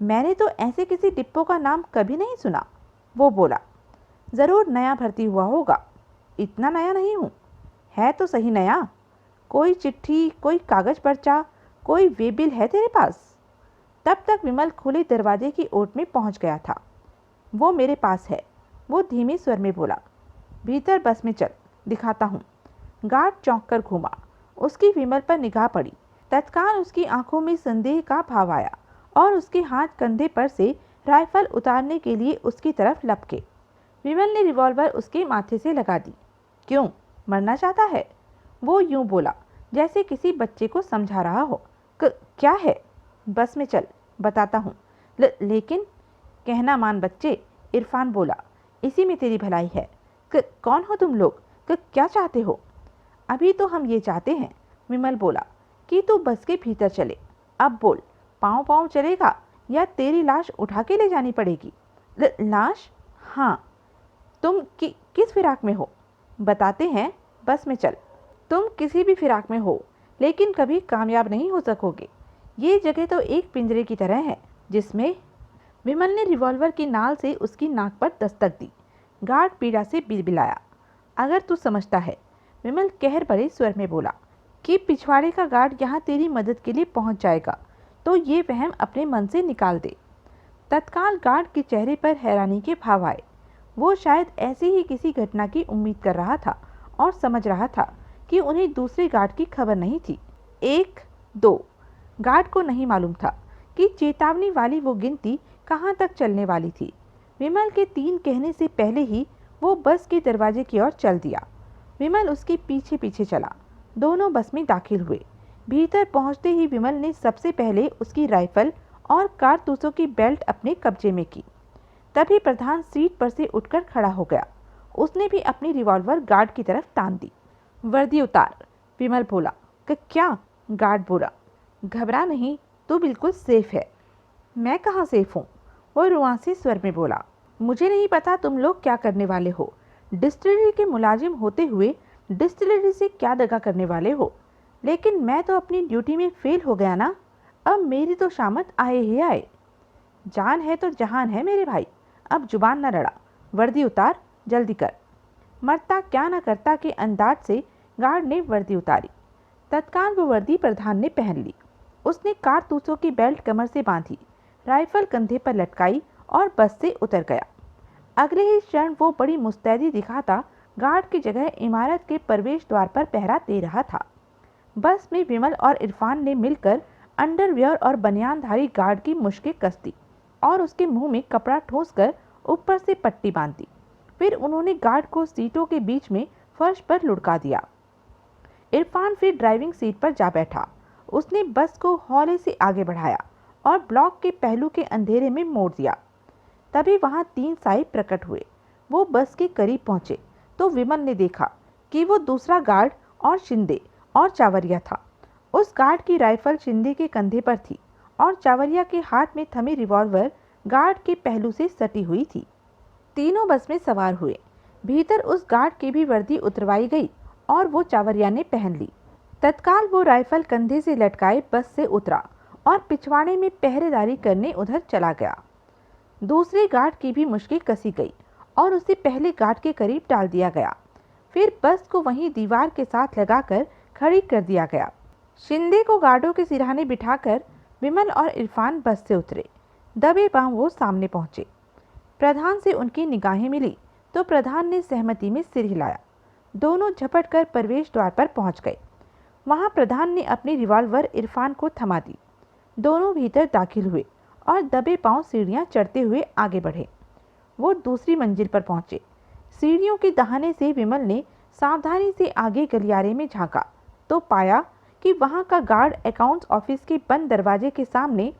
[SPEAKER 1] मैंने तो ऐसे किसी डिपो का नाम कभी नहीं सुना, वो बोला। ज़रूर नया भर्ती हुआ होगा। इतना नया नहीं हूँ। है तो सही नया। कोई चिट्ठी, कोई कागज पर्चा, कोई वे बिल है तेरे पास? तब तक विमल खुले दरवाजे की ओट में पहुंच गया था। वो मेरे पास है, वो धीमे स्वर में बोला। भीतर बस में चल, दिखाता हूँ। गार्ड चौंक कर घूमा। उसकी विमल पर निगाह पड़ी। तत्काल उसकी आंखों में संदेह का भाव आया और उसके हाथ कंधे पर से राइफल उतारने के लिए उसकी तरफ लपके। विमल ने रिवॉल्वर उसके माथे से लगा दी। क्यों, मरना चाहता है? वो यूं बोला जैसे किसी बच्चे को समझा रहा हो। क्या है? बस में चल, बताता हूँ। लेकिन कहना मान बच्चे, इरफान बोला, इसी में तेरी भलाई है। कौन हो तुम लोग? क्या चाहते हो? अभी तो हम ये चाहते हैं, विमल बोला, कि तू बस के भीतर चले। अब बोल, पाँव पाँव चलेगा या तेरी लाश उठा के ले जानी पड़ेगी? लाश? हाँ। तुम किस फिराक में हो? बताते हैं, बस में चल। तुम किसी भी फिराक में हो, लेकिन कभी कामयाब नहीं हो सकोगे। ये जगह तो एक पिंजरे की तरह है जिसमें। विमल ने रिवॉल्वर की नाल से उसकी नाक पर दस्तक दी। गार्ड पीड़ा से बिलबिलाया। अगर तू समझता है, विमल कहर भरे स्वर में बोला, कि पिछवाड़े का गार्ड यहाँ तेरी मदद के लिए पहुँच जाएगा, तो ये वहम अपने मन से निकाल दे। तत्काल गार्ड के चेहरे पर हैरानी के भाव आए। वो शायद ऐसी ही किसी घटना की उम्मीद कर रहा था और समझ रहा था कि उन्हें दूसरे गार्ड की खबर नहीं थी। 1, 2 गार्ड को नहीं मालूम था कि चेतावनी वाली वो गिनती कहाँ तक चलने वाली थी। विमल के 3 कहने से पहले ही वो बस के दरवाजे की ओर चल दिया। विमल उसके पीछे पीछे चला। दोनों बस में दाखिल हुए। भीतर पहुंचते ही विमल ने सबसे पहले उसकी राइफल और कारतूसों की बेल्ट अपने कब्जे में की। तभी प्रधान सीट पर से उठकर खड़ा हो गया। उसने भी अपनी रिवॉल्वर गार्ड की तरफ तान दी। वर्दी उतार, विमल बोला। क्या? गार्ड बोला। घबरा नहीं, तू बिल्कुल सेफ है। मैं कहाँ सेफ हूँ? वो रुआंसे स्वर में बोला। मुझे नहीं पता तुम लोग क्या करने वाले हो। डिस्टिलरी के मुलाजिम होते हुए डिस्टिलरी से क्या दगा करने वाले हो। लेकिन मैं तो अपनी ड्यूटी में फेल हो गया ना। अब मेरी तो शामत आए ही आए। जान है तो जहान है मेरे भाई। अब जुबान न लड़ा। वर्दी उतार, जल्दी कर। मरता क्या न करता के अंदाज से गार्ड ने वर्दी उतारी। तत्काल वो वर्दी प्रधान ने पहन ली। उसने कारतूसों की बेल्ट कमर से बांधी, राइफल कंधे पर लटकाई और बस से उतर गया। अगले ही क्षण वो बड़ी मुस्तैदी दिखाता गार्ड की जगह इमारत के प्रवेश द्वार पर पहरा दे रहा था। बस में विमल और इरफान ने मिलकर अंडरवियर और बनियानधारी गार्ड की मुश्कें कस दी और उसके मुंह में कपड़ा ठोंसकर ऊपर से पट्टी बांध दी। फिर उन्होंने गार्ड को सीटों के बीच में फर्श पर लुढ़का दिया। इरफान फिर ड्राइविंग सीट पर जा बैठा। उसने बस को हौले से आगे बढ़ाया और ब्लॉक के पहलू के अंधेरे में मोड़ दिया। तभी वहां 3 साई प्रकट हुए। वो बस के करीब पहुंचे तो विमल ने देखा कि वो दूसरा गार्ड और शिंदे और चावरिया था। उस गार्ड की राइफल शिंदे के कंधे पर थी और चावरिया के हाथ में थमी रिवॉल्वर गार्ड के पहलू से सटी हुई थी। तीनों बस में सवार हुए। भीतर उस गार्ड की भी वर्दी उतरवाई गई और वो चावरिया ने पहन ली। तत्काल वो राइफल कंधे से लटकाए बस से उतरा और पिछवाड़े में पहरेदारी करने उधर चला गया। दूसरे गार्ड की भी मुश्किल कसी गई और उसे पहले गार्ड के करीब डाल दिया गया। फिर बस को वहीं दीवार के साथ लगाकर खड़ी कर दिया गया। शिंदे को गार्डों के सिरहाने बिठाकर विमल और इरफान बस से उतरे। दबे पांव वो सामने पहुंचे। प्रधान से उनकी निगाहें मिली तो प्रधान ने सहमति में सिर हिलाया। दोनों झपट कर प्रवेश द्वार पर पहुंच गए। वहां प्रधान ने अपनी रिवॉल्वर इरफान को थमा दी। दोनों भीतर दाखिल हुए और दबे पांव सीढ़ियां चढ़ते हुए आगे बढ़े। वो दूसरी मंजिल पर पहुंचे। सीढ़ियों के दहाने से विमल ने सावधानी से आगे गलियारे में झांका तो पाया कि वहां का गार्ड अकाउंट्स ऑफिस के बंद दरवाजे के सामने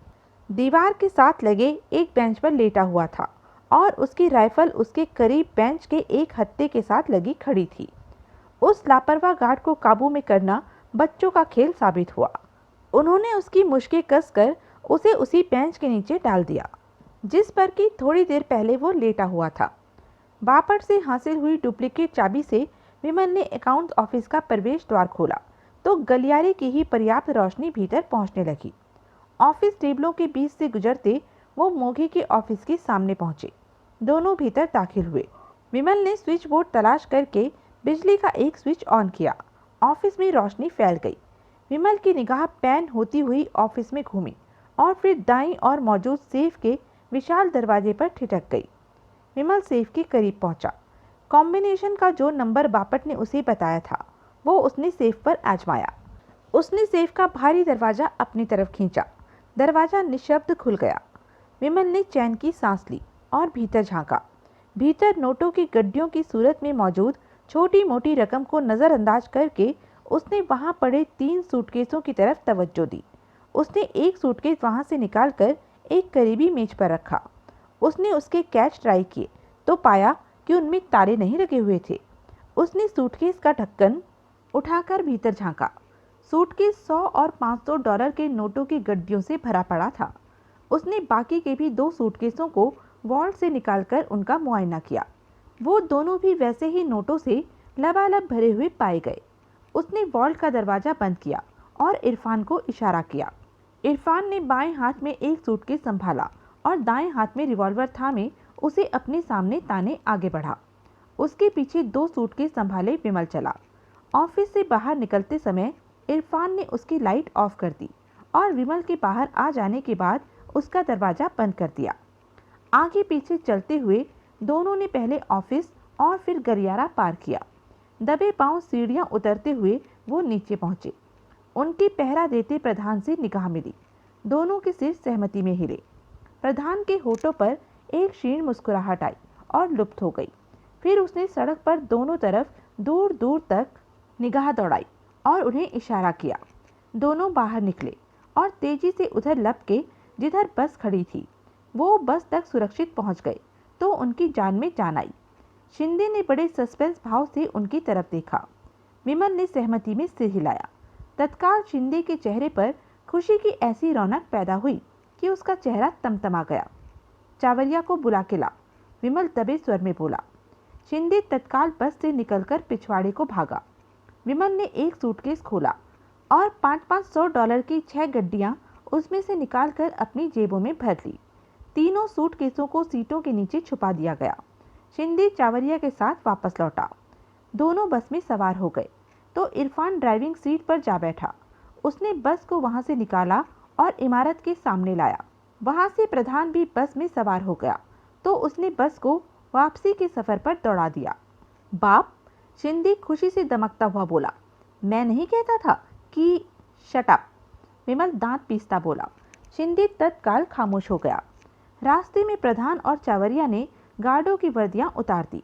[SPEAKER 1] दीवार के साथ लगे एक बेंच पर लेटा हुआ था और उसकी राइफल उसके करीब बेंच के एक हत्थे के साथ लगी खड़ी थी। उस लापरवाह गार्ड को काबू में करना बच्चों का खेल साबित हुआ। उन्होंने उसकी मुश्कें कसकर उसे उसी बेंच के नीचे डाल दिया जिस पर कि थोड़ी देर पहले वो लेटा हुआ था। बापट से हासिल हुई डुप्लीकेट चाबी से विमल ने अकाउंट्स ऑफिस का प्रवेश द्वार खोला तो गलियारे की ही पर्याप्त रोशनी भीतर पहुंचने लगी। ऑफिस टेबलों के बीच से गुजरते वो मोघी के ऑफिस के सामने पहुंचे। दोनों भीतर दाखिल हुए। विमल ने स्विच बोर्ड तलाश करके बिजली का एक स्विच ऑन किया। ऑफिस में रोशनी फैल गई। विमल की निगाह पैन होती हुई ऑफिस में घूमी और फिर दाईं ओर मौजूद सेफ के विशाल दरवाजे पर ठिठक गई। विमल सेफ के करीब पहुंचा। कॉम्बिनेशन का जो नंबर बापट ने उसे बताया था वो उसने सेफ पर आजमाया। उसने सेफ का भारी दरवाजा अपनी तरफ खींचा। दरवाजा निशब्द खुल गया। विमल ने चैन की सांस ली और भीतर झांका। भीतर नोटों की गड्डियों की सूरत में मौजूद छोटी मोटी रकम को नज़रअंदाज करके उसने वहां पड़े 3 सूटकेसों की तरफ तवज्जो दी। उसने एक सूटकेस वहां से निकालकर एक करीबी मेज पर रखा। उसने उसके कैच ट्राई किए तो पाया कि उनमें ताले नहीं लगे हुए थे। उसने सूटकेस का ढक्कन उठाकर भीतर झांका। सूटकेस 100 और $500 के नोटों की गड्डियों से भरा पड़ा था। उसने बाकी के भी 2 सूटकेसों को वॉल्ट से निकालकर उनका मुआयना किया। वो दोनों भी वैसे ही नोटों से लबालब भरे हुए पाए गए। उसने वॉल्ट का दरवाज़ा बंद किया और इरफान को इशारा किया। इरफान ने बाएं हाथ में एक सूटकेस संभाला और दाएं हाथ में रिवॉल्वर थामे उसे अपने सामने ताने आगे बढ़ा। उसके पीछे 2 सूटकेस संभाले विमल चला। ऑफिस से बाहर निकलते समय इरफान ने उसकी लाइट ऑफ कर दी और विमल के बाहर आ जाने के बाद उसका दरवाज़ा बंद कर दिया। आगे पीछे चलते हुए दोनों ने पहले ऑफिस और फिर गलियारा पार किया। दबे पांव सीढ़ियां उतरते हुए वो नीचे पहुंचे। उनकी पहरा देते प्रधान से निगाह मिली। दोनों के सिर सहमति में हिले। प्रधान के होठों पर एक क्षीण मुस्कुराहट आई और लुप्त हो गई। फिर उसने सड़क पर दोनों तरफ दूर दूर तक निगाह दौड़ाई और उन्हें इशारा किया। दोनों बाहर निकले और तेजी से उधर लपके जिधर बस खड़ी थी। वो बस तक सुरक्षित पहुंच गए तो उनकी जान में जान आई। शिंदे ने बड़े सस्पेंस भाव से उनकी तरफ देखा। विमल ने सहमति में सिर हिलाया। तत्काल शिंदे के चेहरे पर खुशी की ऐसी रौनक पैदा हुई कि उसका चेहरा तमतमा गया। चावरिया को बुला के ला, विमल दबे स्वर में बोला। शिंदे तत्काल बस से निकलकर पिछवाड़े को भागा। विमल ने एक सूटकेस खोला और $500 की 6 गड्डियां उसमें से निकालकर अपनी जेबों में भर ली। तीनों सूटकेसों को सीटों के नीचे छुपा दिया गया। शिंदे चावरिया के साथ वापस लौटा। दोनों बस में सवार हो गए तो इरफान ड्राइविंग सीट पर जा बैठा। उसने बस को वहां से निकाला और इमारत के सामने लाया। वहां से प्रधान भी बस में सवार हो गया तो उसने बस को वापसी के सफर पर दौड़ा दिया। बाप, शिंदे खुशी से दमकता हुआ बोला। मैं नहीं कहता था कि शट अप, विमल दांत पीसता बोला। शिंदे तत्काल खामोश हो गया। रास्ते में प्रधान और चावरिया ने गार्डों की वर्दियां उतार दी।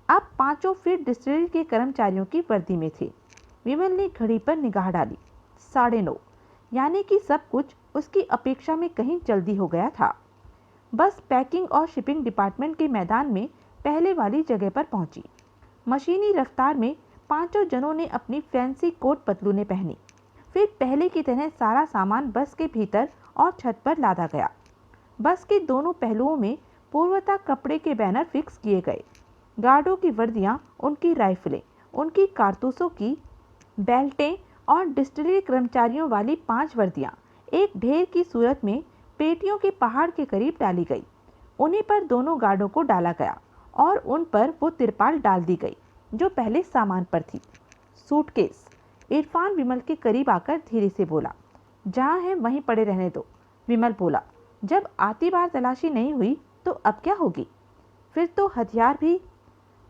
[SPEAKER 1] अब पांचों फिर डिस्टिलरी के कर्मचारियों की वर्दी में थे। विमल ने घड़ी पर निगाह डाली। 9:30, यानी कि सब कुछ उसकी अपेक्षा में कहीं जल्दी हो गया था। बस पैकिंग और शिपिंग डिपार्टमेंट के मैदान में पहले वाली जगह पर पहुंची। मशीनी रफ्तार में पांचों जनों ने अपनी फैंसी कोट पतलूनें पहनी। फिर पहले की तरह सारा सामान बस के भीतर और छत पर लादा गया। बस के दोनों पहलुओं में पूर्वता कपड़े के बैनर फिक्स किए गए। गार्डों की वर्दियां, उनकी राइफलें, उनकी कारतूसों की बेल्टें और डिस्टिलरी कर्मचारियों वाली 5 वर्दियां एक ढेर की सूरत में पेटियों के पहाड़ के करीब डाली गई। उन्हीं पर दोनों गार्डों को डाला गया और उन पर वो तिरपाल डाल दी गई जो पहले सामान पर थी। सूटकेस, इरफान विमल के करीब आकर धीरे से बोला। जहाँ है वहीं पड़े रहने दो, विमल बोला। जब आती बार तलाशी नहीं हुई तो अब क्या होगी? फिर तो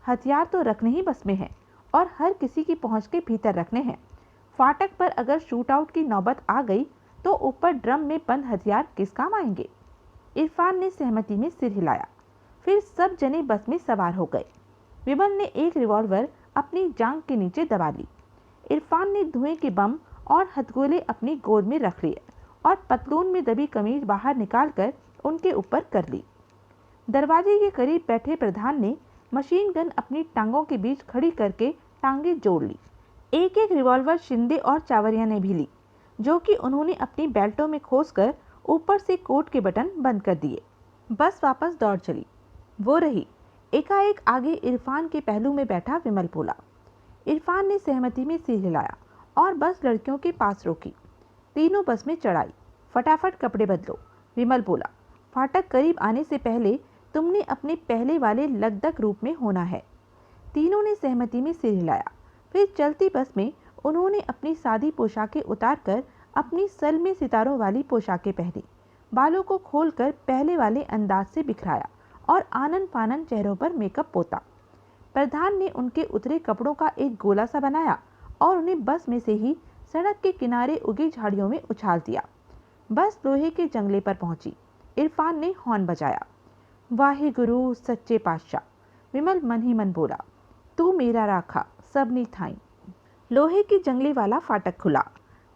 [SPEAKER 1] हथियार तो रखने ही बस में है और हर किसी की पहुंच के भीतर रखने हैं। फाटक पर अगर शूट आउट की नौबत आ गई तो ऊपर ड्रम में बंद हथियार किस काम आएंगे? इरफान ने सहमति में सिर हिलाया। फिर सब जने बस में सवार हो गए। विमल ने एक रिवॉल्वर अपनी जांघ के नीचे दबा ली। इरफान ने धुएं के बम और हथगोले अपनी गोद में रख लिए और पतलून में दबी कमीज बाहर निकालकर उनके ऊपर कर ली। दरवाजे के करीब बैठे प्रधान ने मशीन गन अपनी टांगों के बीच खड़ी करके टांगे जोड़ ली। एक एक रिवॉल्वर शिंदे और चावरिया ने भी ली, जो कि उन्होंने अपनी बेल्टों में खोसकर ऊपर से कोट के बटन बंद कर दिए। बस वापस दौड़ चली। वो रही। एकाएक आगे इरफान के पहलू में बैठा विमल बोला। इरफान ने सहमति में सिर हिलाया और बस लड़कियों के पास रोकी। तीनों बस में चढ़ाई। फटाफट कपड़े बदलो, विमल बोला। फाटक करीब आने से पहले तुमने अपने पहले वाले लगदक रूप में होना है। तीनों ने सहमति में सिर हिलाया। फिर चलती बस में उन्होंने अपनी सादी पोशाकें उतारकर अपनी सल में सितारों वाली पोशाकें पहनी, बालों को खोलकर पहले वाले अंदाज से बिखराया और आनन फानन चेहरों पर मेकअप पोता। प्रधान ने उनके उतरे कपड़ों का एक गोला सा बनाया और उन्हें बस में से ही सड़क के किनारे उगी झाड़ियों में उछाल दिया। बस लोहे के जंगले पर पहुंची। इरफान ने हॉर्न बजाया। वाहे गुरु सच्चे पातशाह, विमल मन ही मन बोला। तू मेरा राखा सबनी थाई। लोहे के जंगले वाला फाटक खुला।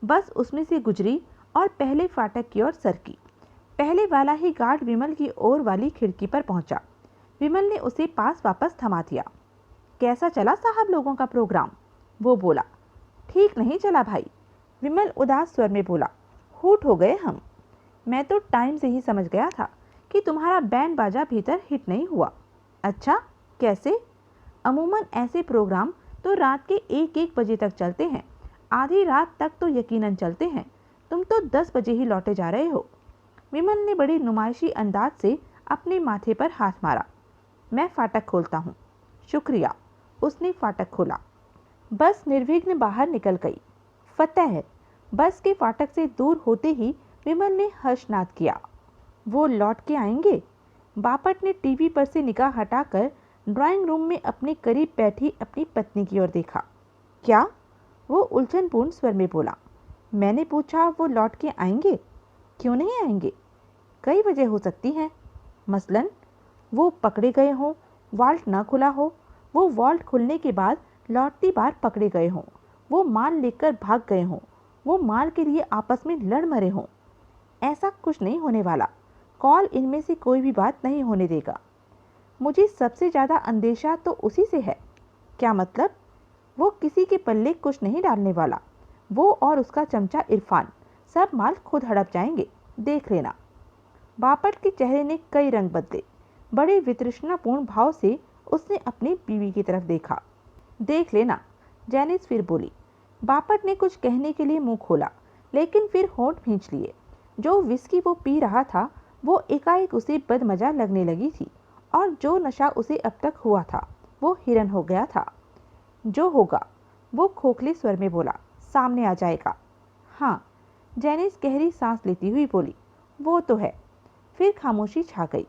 [SPEAKER 1] बस उसमें से गुजरी और पहले फाटक की ओर सरकी। पहले वाला ही गार्ड विमल की ओर वाली खिड़की पर पहुंचा। विमल ने उसे पास वापस थमा दिया। कैसा चला साहब लोगों का प्रोग्राम? वो बोला। ठीक नहीं चला भाई, विमल उदास स्वर में बोला। हूट हो गए हम। मैं तो टाइम से ही समझ गया था कि तुम्हारा बैंड बाजा भीतर हिट नहीं हुआ। अच्छा, कैसे? अमूमन ऐसे प्रोग्राम तो रात के 1-1 बजे तक चलते हैं, आधी रात तक तो यकीनन चलते हैं। तुम तो 10 बजे ही लौटे जा रहे हो। विमल ने बड़ी नुमाइशी अंदाज से अपने माथे पर हाथ मारा। मैं फाटक खोलता हूँ। शुक्रिया। उसने फाटक खोला। बस निर्विघ्न बाहर निकल गई। फतेह है। बस के फाटक से दूर होते ही विमल ने हर्षनाद किया। वो लौट के आएंगे? बापट ने टीवी पर से निगाह हटाकर ड्राइंग रूम में अपने करीब बैठी अपनी पत्नी की ओर देखा। क्या? वो उलझनपूर्ण स्वर में बोला। मैंने पूछा वो लौट के आएंगे? क्यों नहीं आएंगे? कई वजह हो सकती हैं। मसलन वो पकड़े गए हों, वॉल्ट न खुला हो, वो वॉल्ट खुलने के बाद लौटती बार पकड़े गए हों, वो माल लेकर भाग गए हों, वो माल के लिए आपस में लड़ मरे हों। ऐसा कुछ नहीं होने वाला। कॉल इनमें से कोई भी बात नहीं होने देगा। मुझे सबसे ज़्यादा अंदेशा तो उसी से है। क्या मतलब? वो किसी के पल्ले कुछ नहीं डालने वाला। वो और उसका चमचा इरफान सब माल खुद हड़प जाएंगे, देख लेना। बापट के चेहरे ने कई रंग बदले। बड़े वितृष्णापूर्ण भाव से उसने अपनी बीवी की तरफ देखा। देख लेना, जैनिस फिर बोली। बापट ने कुछ कहने के लिए मुंह खोला, लेकिन फिर होंठ भींच लिए। जो विस्की वो पी रहा था वो एकाएक उसे बदमजा लगने लगी थी, और जो नशा उसे अब तक हुआ था वो हिरन हो गया था। जो होगा, वो खोखले स्वर में बोला, सामने आ जाएगा। हाँ, जैनिस गहरी सांस लेती हुई बोली। वो तो है। फिर खामोशी छा गई।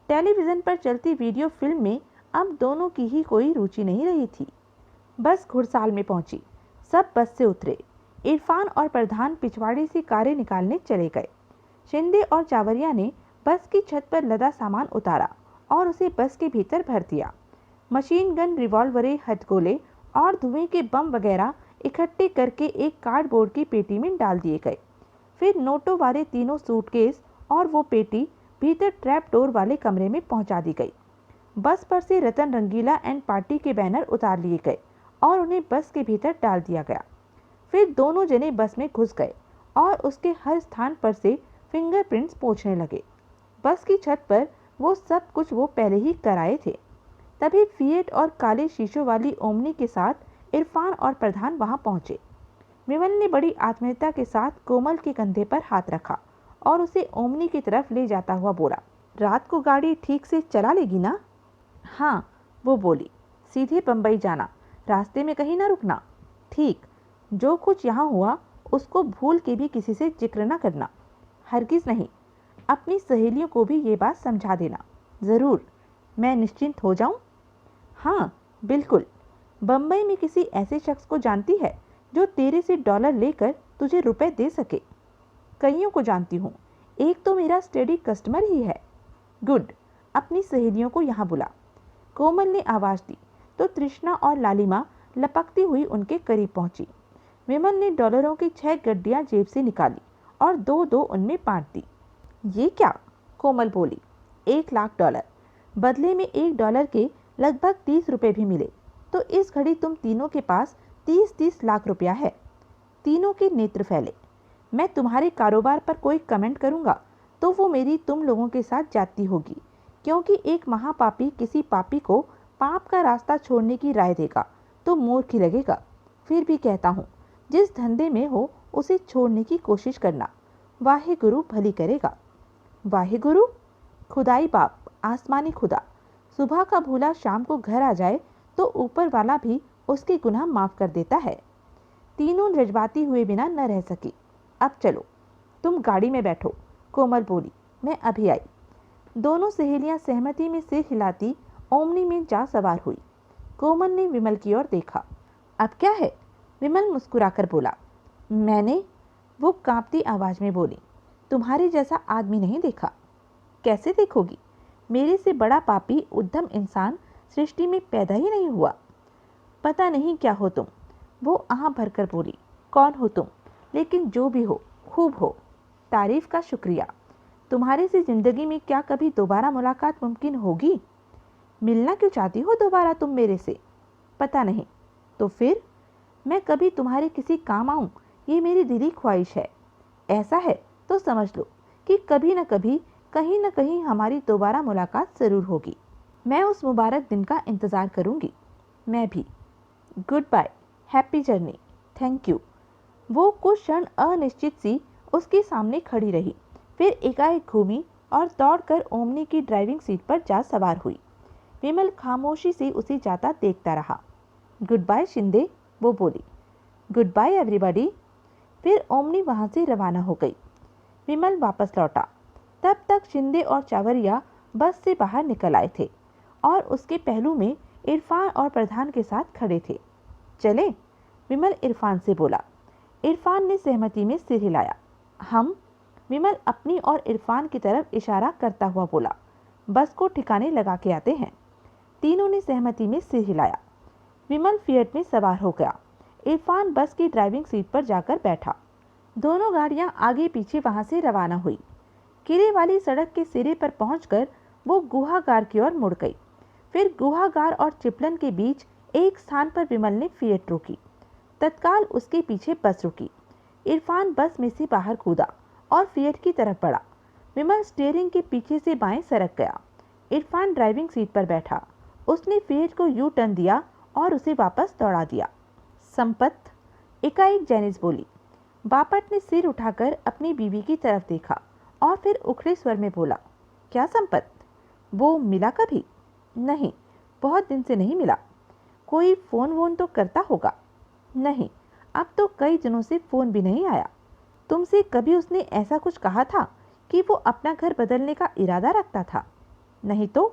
[SPEAKER 1] टेलीविज़न पर चलती वीडियो फिल्म में अब दोनों की ही कोई रुचि नहीं रही थी। बस घुड़साल में पहुंची। सब बस से उतरे। इरफान और प्रधान पिछवाड़े से कारें निकालने चले गए। शिंदे और चावरिया ने बस की छत पर लदा सामान उतारा और उसे बस के भीतर भर दिया। मशीन गन, रिवॉल्वरें, हथगोले और धुएं के बम वगैरह इकट्ठे करके एक कार्डबोर्ड की पेटी में डाल दिए गए। फिर नोटों वाले तीनों सूटकेस और वो पेटी भीतर ट्रैप डोर वाले कमरे में पहुंचा दी गई। बस पर से रतन रंगीला एंड पार्टी के बैनर उतार लिए गए और उन्हें बस के भीतर डाल दिया गया। फिर दोनों जने बस में घुस गए और उसके हर स्थान पर से फिंगरप्रिंट्स पोंछने लगे। बस की छत पर वो सब कुछ वो पहले ही कराए थे। तभी फिएट और काले शीशों वाली ओमनी के साथ इरफान और प्रधान वहां पहुंचे। विमल ने बड़ी आत्मीयता के साथ कोमल के कंधे पर हाथ रखा और उसे ओमनी की तरफ ले जाता हुआ बोला, रात को गाड़ी ठीक से चला लेगी ना? हाँ, वो बोली। सीधे बम्बई जाना, रास्ते में कहीं ना रुकना। ठीक। जो कुछ यहाँ हुआ उसको भूल के भी किसी से जिक्र ना करना। हरगिज़ नहीं। अपनी सहेलियों को भी ये बात समझा देना। ज़रूर। मैं निश्चिंत हो जाऊँ? हाँ, बिल्कुल। बम्बई में किसी ऐसे शख्स को जानती है जो तेरे से डॉलर लेकर तुझे रुपए दे सके? कईयों को जानती हूँ। एक तो मेरा स्टडी कस्टमर ही है। गुड। अपनी सहेलियों को यहाँ बुला। कोमल ने आवाज़ दी तो तृष्णा और लालिमा लपकती हुई उनके करीब पहुंची। विमल ने डॉलरों की 6 गड्डियाँ जेब से निकाली और 2-2 उनमें बांट दी। ये क्या? कोमल बोली। 1 लाख डॉलर। बदले में $1 के लगभग 30 रुपये भी मिले। तो इस घड़ी तुम तीनों के पास 30-30 लाख रुपया है। तीनों के नेत्र फैले। मैं तुम्हारे कारोबार पर कोई कमेंट करूंगा तो वो मेरी तुम लोगों के साथ जाती होगी, क्योंकि एक महापापी किसी पापी को पाप का रास्ता छोड़ने की राय देगा तो मूर्ख ही लगेगा। फिर भी कहता हूँ, जिस धंधे में हो उसे छोड़ने की कोशिश करना। वाहे गुरु भली करेगा। वाहे गुरु? खुदाई बाप, आसमानी खुदा। सुबह का भूला शाम को घर आ जाए तो ऊपर वाला भी उसके गुनाह माफ कर देता है। तीनों जज्बाती हुए बिना न रह सकी। अब चलो, तुम गाड़ी में बैठो, कोमल बोली। मैं अभी आई। दोनों सहेलियां सहमति में सिर हिलाती ओमनी में जा सवार हुई। कोमल ने विमल की ओर देखा। अब क्या है? विमल मुस्कुराकर बोला। मैंने, वो कांपती आवाज में बोली, तुम्हारे जैसा आदमी नहीं देखा। कैसे देखोगी? मेरे से बड़ा पापी उद्यम इंसान सृष्टि में पैदा ही नहीं हुआ। पता नहीं क्या हो तुम, वो आह भरकर बोली। कौन हो तुम? लेकिन जो भी हो, खूब हो। तारीफ का शुक्रिया। तुम्हारे से जिंदगी में क्या कभी दोबारा मुलाकात मुमकिन होगी? मिलना क्यों चाहती हो दोबारा तुम मेरे से? पता नहीं। तो फिर मैं कभी तुम्हारे किसी काम आऊं, ये मेरी दिली ख्वाहिश है। ऐसा है तो समझ लो कि कभी न कभी कहीं न कहीं हमारी दोबारा मुलाकात जरूर होगी। मैं उस मुबारक दिन का इंतज़ार करूंगी। मैं भी। Goodbye, happy journey, thank you. वो कुछ क्षण अनिश्चित सी उसके सामने खड़ी रही, फिर एकाएक घूमी और दौड़कर ओमनी की ड्राइविंग सीट पर जा सवार हुई। विमल खामोशी से उसे जाता देखता रहा। गुड बाय शिंदे, वो बोली। Goodbye everybody. फिर ओमनी वहां से रवाना हो गई। विमल वापस लौटा। तब तक शिंदे और चावरिया बस से बाहर निकल आए थे और उसके पहलू में इरफान और प्रधान के साथ खड़े थे। चले? विमल इरफान से बोला। इरफान ने सहमति में सिर हिलाया। हम? विमल अपनी और इरफान की तरफ इशारा करता हुआ बोला। बस को ठिकाने लगा के आते हैं। तीनों ने सहमति में सिर हिलाया। विमल फिएट में सवार हो गया। इरफान बस की ड्राइविंग सीट पर जाकर बैठा। दोनों गाड़ियां आगे पीछे वहां से रवाना हुई। किले वाली सड़क के सिरे पर पहुंचकर वो गुहागार की ओर मुड़ गई। फिर गुहागार और चिपलन के बीच एक स्थान पर विमल ने फिएट रोकी। तत्काल उसके पीछे बस रुकी। इरफान बस में से बाहर कूदा और फिएट की तरफ बढ़ा। विमल स्टीयरिंग के पीछे से बाएं सरक गया। इरफान ड्राइविंग सीट पर बैठा। उसने फिएट को यू टर्न दिया और उसे वापस दौड़ा दिया। संपत, एकाएक जैनिस बोली। बापट ने सिर उठाकर अपनी बीवी की तरफ देखा और फिर उखड़े स्वर में बोला, क्या संपत? वो मिला कभी? नहीं, बहुत दिन से नहीं मिला। कोई फोन वोन तो करता होगा? नहीं, अब तो कई दिनों से फोन भी नहीं आया। तुमसे कभी उसने ऐसा कुछ कहा था कि वो अपना घर बदलने का इरादा रखता था? नहीं तो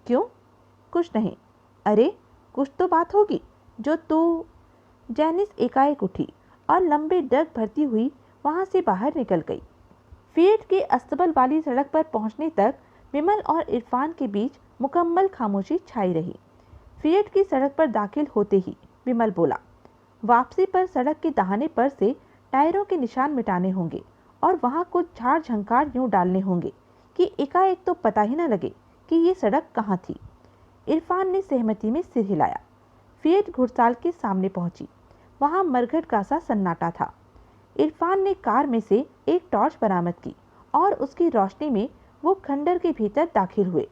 [SPEAKER 1] क्यों? कुछ नहीं। अरे कुछ तो बात होगी जो तू। जैनिस एकाएक उठी और लंबे डग भरती हुई वहां से बाहर निकल गई। फिएट के अस्तबल वाली सड़क पर पहुंचने तक विमल और इरफान के बीच मुकम्मल खामोशी छाई रही। फिएट की सड़क पर दाखिल होते ही विमल बोला, वापसी पर सड़क के दाहिने पर से टायरों के निशान मिटाने होंगे और वहां कुछ झाड़ झंकार यूं डालने होंगे कि एकाएक तो पता ही न लगे कि ये सड़क कहाँ थी। इरफान ने सहमति में सिर हिलाया। फिएट घुड़साल के सामने पहुंची। वहां मरघट का सा सन्नाटा था। इरफान ने कार में से एक टॉर्च बरामद की और उसकी रोशनी में वो खंडर के भीतर दाखिल हुए।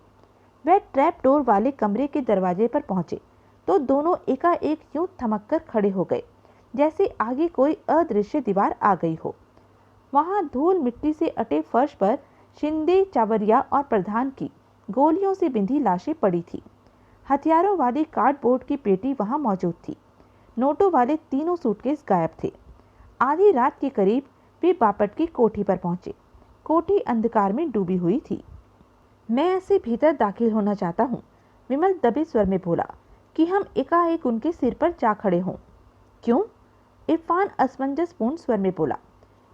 [SPEAKER 1] वह ट्रैप डोर वाले कमरे के दरवाजे पर पहुंचे तो दोनों एकाएक यूं थमक कर खड़े हो गए जैसे आगे कोई अदृश्य दीवार आ गई हो। वहां धूल मिट्टी से अटे फर्श पर शिंदे, चावरिया और प्रधान की गोलियों से बिंधी लाशें पड़ी थी। हथियारों वाली कार्डबोर्ड की पेटी वहां मौजूद थी। नोटों वाले तीनों सूटकेस गायब थे। आधी रात के करीब वे बापट की कोठी पर पहुंचे। कोठी अंधकार में डूबी हुई थी। मैं ऐसे भीतर दाखिल होना चाहता हूँ, विमल दबे स्वर में बोला कि हम एकाएक उनके सिर पर जा खड़े हों। क्यों? इरफान असमंजसपूर्ण स्वर में बोला।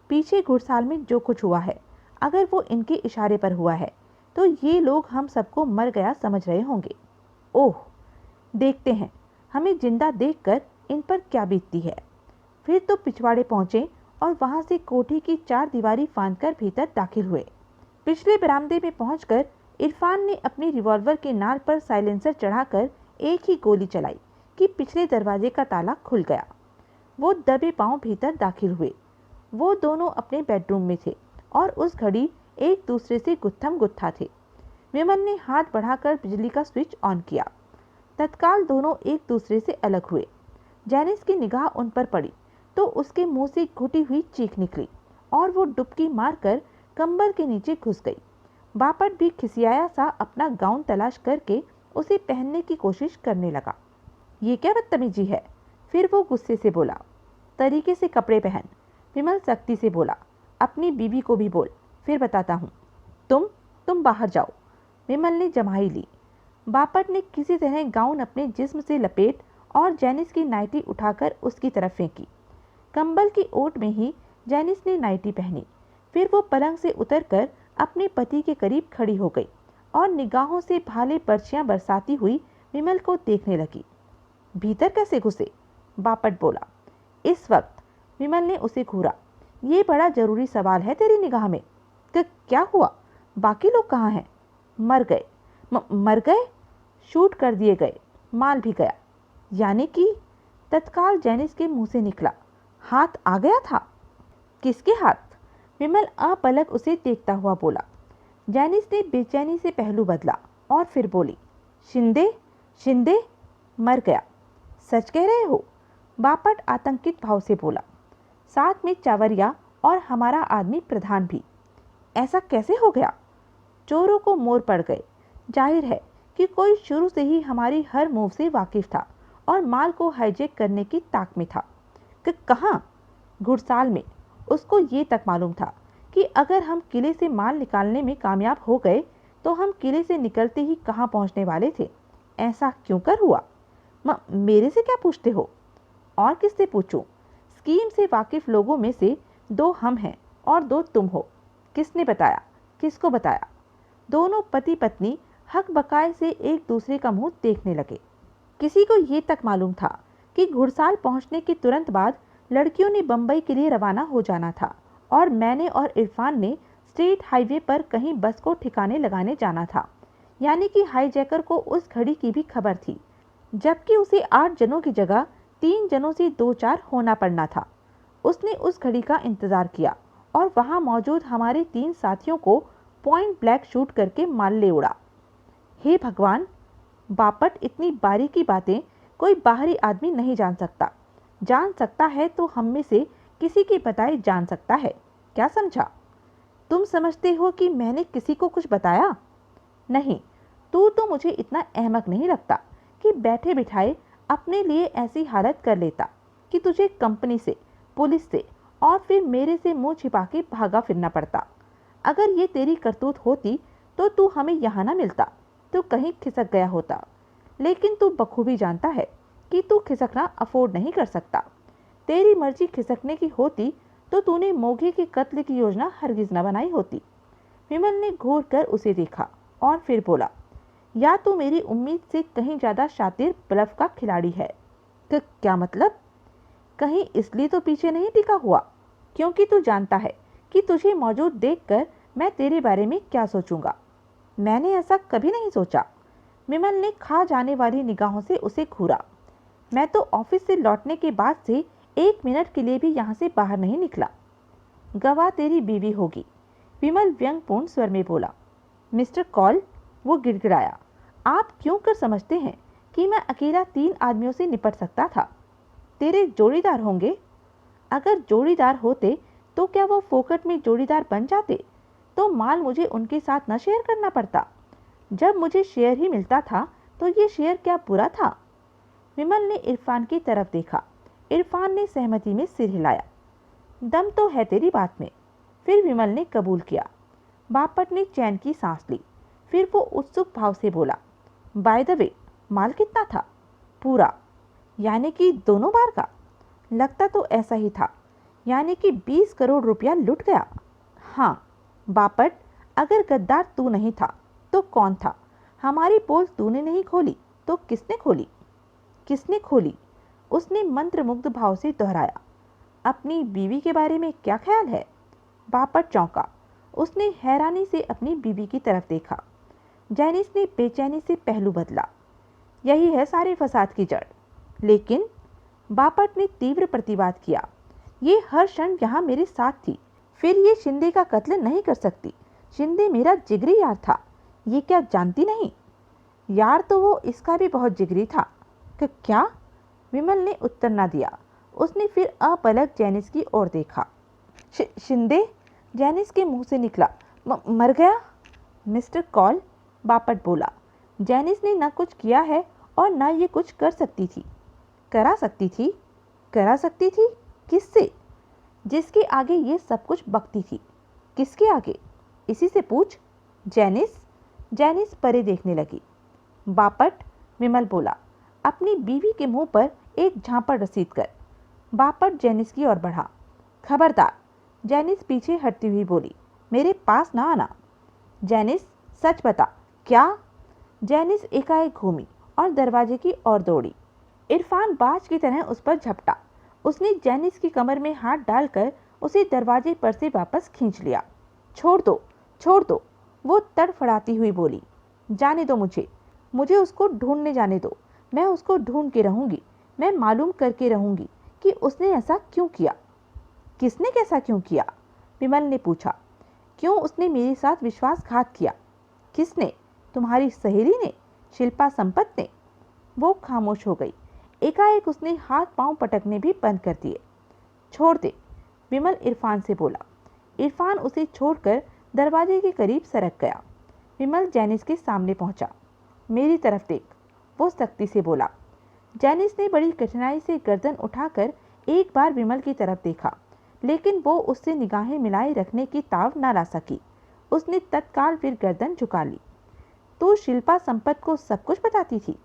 [SPEAKER 1] पीछे घुड़साल में जो कुछ हुआ है, अगर वो इनके इशारे पर हुआ है तो ये लोग हम सबको मर गया समझ रहे होंगे। ओह, देखते हैं हमें जिंदा देखकर इन पर क्या बीतती है। फिर तो पिछवाड़े पहुंचे और वहां से कोठी की चार दीवारी फांदकर भीतर दाखिल हुए। पिछले बरामदे में पहुंचकर इरफान ने अपनी रिवॉल्वर के नाल पर साइलेंसर चढ़ाकर एक ही गोली चलाई कि पिछले दरवाजे का ताला खुल गया। वो दबे पांव भीतर दाखिल हुए। वो दोनों अपने बेडरूम में थे और उस घड़ी एक दूसरे से गुत्थम गुत्था थे। विमल ने हाथ बढ़ाकर बिजली का स्विच ऑन किया। तत्काल दोनों एक दूसरे से अलग हुए। जैनिस की निगाह उन पर पड़ी तो उसके मुंह से घुटी हुई चीख निकली और वो डुबकी मारकर कंबल के नीचे घुस गई। बापट भी खिसियाया सा अपना गाउन तलाश करके उसे पहनने की कोशिश करने लगा। ये क्या बदतमीजी है? फिर वो गुस्से से बोला। तरीके से कपड़े पहन। विमल सख्ती से बोला। अपनी बीवी को भी बोल, फिर बताता हूँ। तुम बाहर जाओ। विमल ने जमाई ली। बापट ने किसी तरह गाउन अपने जिस्म से लपेट और जैनिस की नाइटी उठाकर उसकी तरफ फेंकी। कंबल की ओट में ही जैनिस ने नाइटी पहनी। फिर वो पलंग से उतरकर अपने पति के करीब खड़ी हो गई और निगाहों से भाले पर्चियां बरसाती हुई विमल को देखने लगी। भीतर कैसे घुसे? बापट बोला। इस वक्त विमल ने उसे घूरा। ये बड़ा जरूरी सवाल है तेरी निगाह में? क्या हुआ? बाकी लोग कहाँ हैं? मर गए। मर गए? शूट कर दिए गए, माल भी गया। यानी कि तत्काल जेनिस के मुंह से निकला, हाथ आ गया था। किसके हाथ? विमल अपलक उसे देखता हुआ बोला। जेनिस ने बेचैनी से पहलू बदला और फिर बोली, शिंदे, शिंदे मर गया। सच कह रहे हो? बापट आतंकित भाव से बोला। साथ में चावरिया और हमारा आदमी प्रधान भी। ऐसा कैसे हो गया? चोरों को मोर पड़ गए। जाहिर है कि कोई शुरू से ही हमारी हर मूव से वाकिफ था और माल को हाईजैक करने की ताक में था। कहाँ? घुड़साल में। उसको ये तक मालूम था कि अगर हम किले से माल निकालने में कामयाब हो गए तो हम किले से निकलते ही कहाँ पहुँचने वाले थे। ऐसा क्यों कर हुआ? मेरे से क्या पूछते हो? और किससे पूछूं? स्कीम से वाकिफ लोगों में से 2 हम हैं और 2 तुम हो। किसने बताया? किसको बताया? दोनों पति पत्नी हक बकाए से एक दूसरे का मुंह देखने लगे। किसी को ये तक मालूम था कि घुड़साल पहुंचने के तुरंत बाद लड़कियों ने बंबई के लिए रवाना हो जाना था और मैंने और इरफान ने स्टेट हाईवे पर कहीं बस को ठिकाने लगाने जाना था। यानी कि हाईजैकर को उस घड़ी की भी खबर थी, जबकि उसे 8 जनों की जगह 3 जनों से 2-4 होना पड़ना था। उसने उस घड़ी का इंतजार किया और वहां मौजूद हमारे 3 साथियों को पॉइंट ब्लैंक शूट करके मार ले उड़ा। हे भगवान! बापट, इतनी बारीकी बातें कोई बाहरी आदमी नहीं जान सकता। जान सकता है तो हम में से किसी की बताई जान सकता है। क्या समझा? तुम समझते हो कि मैंने किसी को कुछ बताया? नहीं, तू तो मुझे इतना अहमक नहीं लगता कि बैठे बिठाए अपने लिए ऐसी हालत कर लेता कि तुझे कंपनी से, पुलिस से और फिर मेरे से मुंह छिपा के भागा फिरना पड़ता। अगर ये तेरी करतूत होती तो तू हमें यहाँ ना मिलता, तू कहीं खिसक गया होता। लेकिन तू बखूबी जानता है कि तू खिसकना अफोर्ड नहीं कर सकता। तेरी मर्जी खिसकने की होती तो तूने मोघे के कत्ल की योजना हरगिज न बनाई होती। विमल ने घूर कर उसे देखा और फिर बोला, या तो मेरी उम्मीद से कहीं ज्यादा शातिर ब्लफ का खिलाड़ी है। क्या मतलब? कहीं इसलिए तो पीछे नहीं टिका हुआ क्योंकि तू जानता है कि तुझे मौजूद देखकर मैं तेरे बारे में क्या सोचूंगा। मैंने ऐसा कभी नहीं सोचा। विमल ने खा जाने वाली निगाहों से उसे घूरा। मैं तो ऑफिस से लौटने के बाद से 1 मिनट के लिए भी यहाँ से बाहर नहीं निकला। गवाह तेरी बीवी होगी, विमल व्यंगपूर्ण स्वर में बोला। मिस्टर कॉल, वो गिड़गिड़ाया, आप क्यों कर समझते हैं कि मैं अकेला 3 आदमियों से निपट सकता था? तेरे जोड़ीदार होंगे। अगर जोड़ीदार होते तो क्या वो फोकट में जोड़ीदार बन जाते? तो माल मुझे उनके साथ न शेयर करना पड़ता। जब मुझे शेयर ही मिलता था तो ये शेयर क्या बुरा था? विमल ने इरफान की तरफ देखा। इरफान ने सहमति में सिर हिलाया। दम तो है तेरी बात में। फिर विमल ने कबूल किया। बापट ने चैन की सांस ली। फिर वो उत्सुक भाव से बोला, बाय द वे, माल कितना था? पूरा। यानी कि दोनों बार का? लगता तो ऐसा ही था। यानी कि 20 करोड़ रुपया लुट गया। हाँ बापट, अगर गद्दार तू नहीं था तो कौन था? हमारी पोल तूने नहीं खोली तो किसने खोली? किसने खोली? उसने मंत्रमुग्ध भाव से दोहराया। अपनी बीवी के बारे में क्या ख्याल है? बापट चौंका। उसने हैरानी से अपनी बीवी की तरफ देखा। जेनिस ने बेचैनी से पहलू बदला। यही है सारे फसाद की जड़। लेकिन बापट ने तीव्र प्रतिवाद किया, ये हर क्षण यहाँ मेरे साथ थी। फिर ये शिंदे का कत्ल नहीं कर सकती। शिंदे मेरा जिगरी यार था। ये क्या जानती नहीं? यार तो वो इसका भी बहुत जिगरी था। क्या? विमल ने उत्तर ना दिया। उसने फिर अपलक जेनिस की ओर देखा। शिंदे? जेनिस के मुंह से निकला, मर गया? मिस्टर कॉल, बापट बोला, जेनिस ने न कुछ किया है और न ये कुछ कर सकती थी। करा सकती थी? करा सकती थी? किससे? जिसके आगे ये सब कुछ बकती थी। किसके आगे? इसी से पूछ। जेनिस? जेनिस परे देखने लगी। बापट, विमल बोला, अपनी बीवी के मुंह पर एक झांपड़ रसीद कर। बापट जेनिस की ओर बढ़ा। खबरदार, जेनिस पीछे हटती हुई बोली, मेरे पास ना आना। जेनिस, सच बता, क्या? जेनिस एकाएक घूमी और दरवाजे की ओर दौड़ी। इरफान बाज की तरह उस पर झपटा। उसने जेनिस की कमर में हाथ डालकर उसे दरवाजे पर से वापस खींच लिया। छोड़ दो, छोड़ दो। वो तड़फड़ाती हुई बोली, जाने दो मुझे, मुझे उसको ढूंढने जाने दो। मैं उसको ढूंढ के रहूंगी, मैं मालूम करके रहूंगी कि उसने ऐसा क्यों किया। किसने कैसा क्यों किया? विमल ने पूछा। क्यों उसने मेरे साथ विश्वासघात किया? किसने? तुम्हारी सहेली ने? शिल्पा संपत ने? वो खामोश हो गई। एकाएक उसने हाथ पांव पटकने भी बंद कर दिए। छोड़ दे, विमल इरफान से बोला। इरफान उसे छोड़कर दरवाजे के करीब सरक गया। विमल जैनिस के सामने पहुंचा। मेरी तरफ देख, वो सख्ती से बोला। जैनिस ने बड़ी कठिनाई से गर्दन उठाकर एक बार विमल की तरफ देखा, लेकिन वो उससे निगाहें मिलाए रखने की ताव न ला सकी। उसने तत्काल फिर गर्दन झुका ली। तो शिल्पा संपत को सब कुछ बताती थी?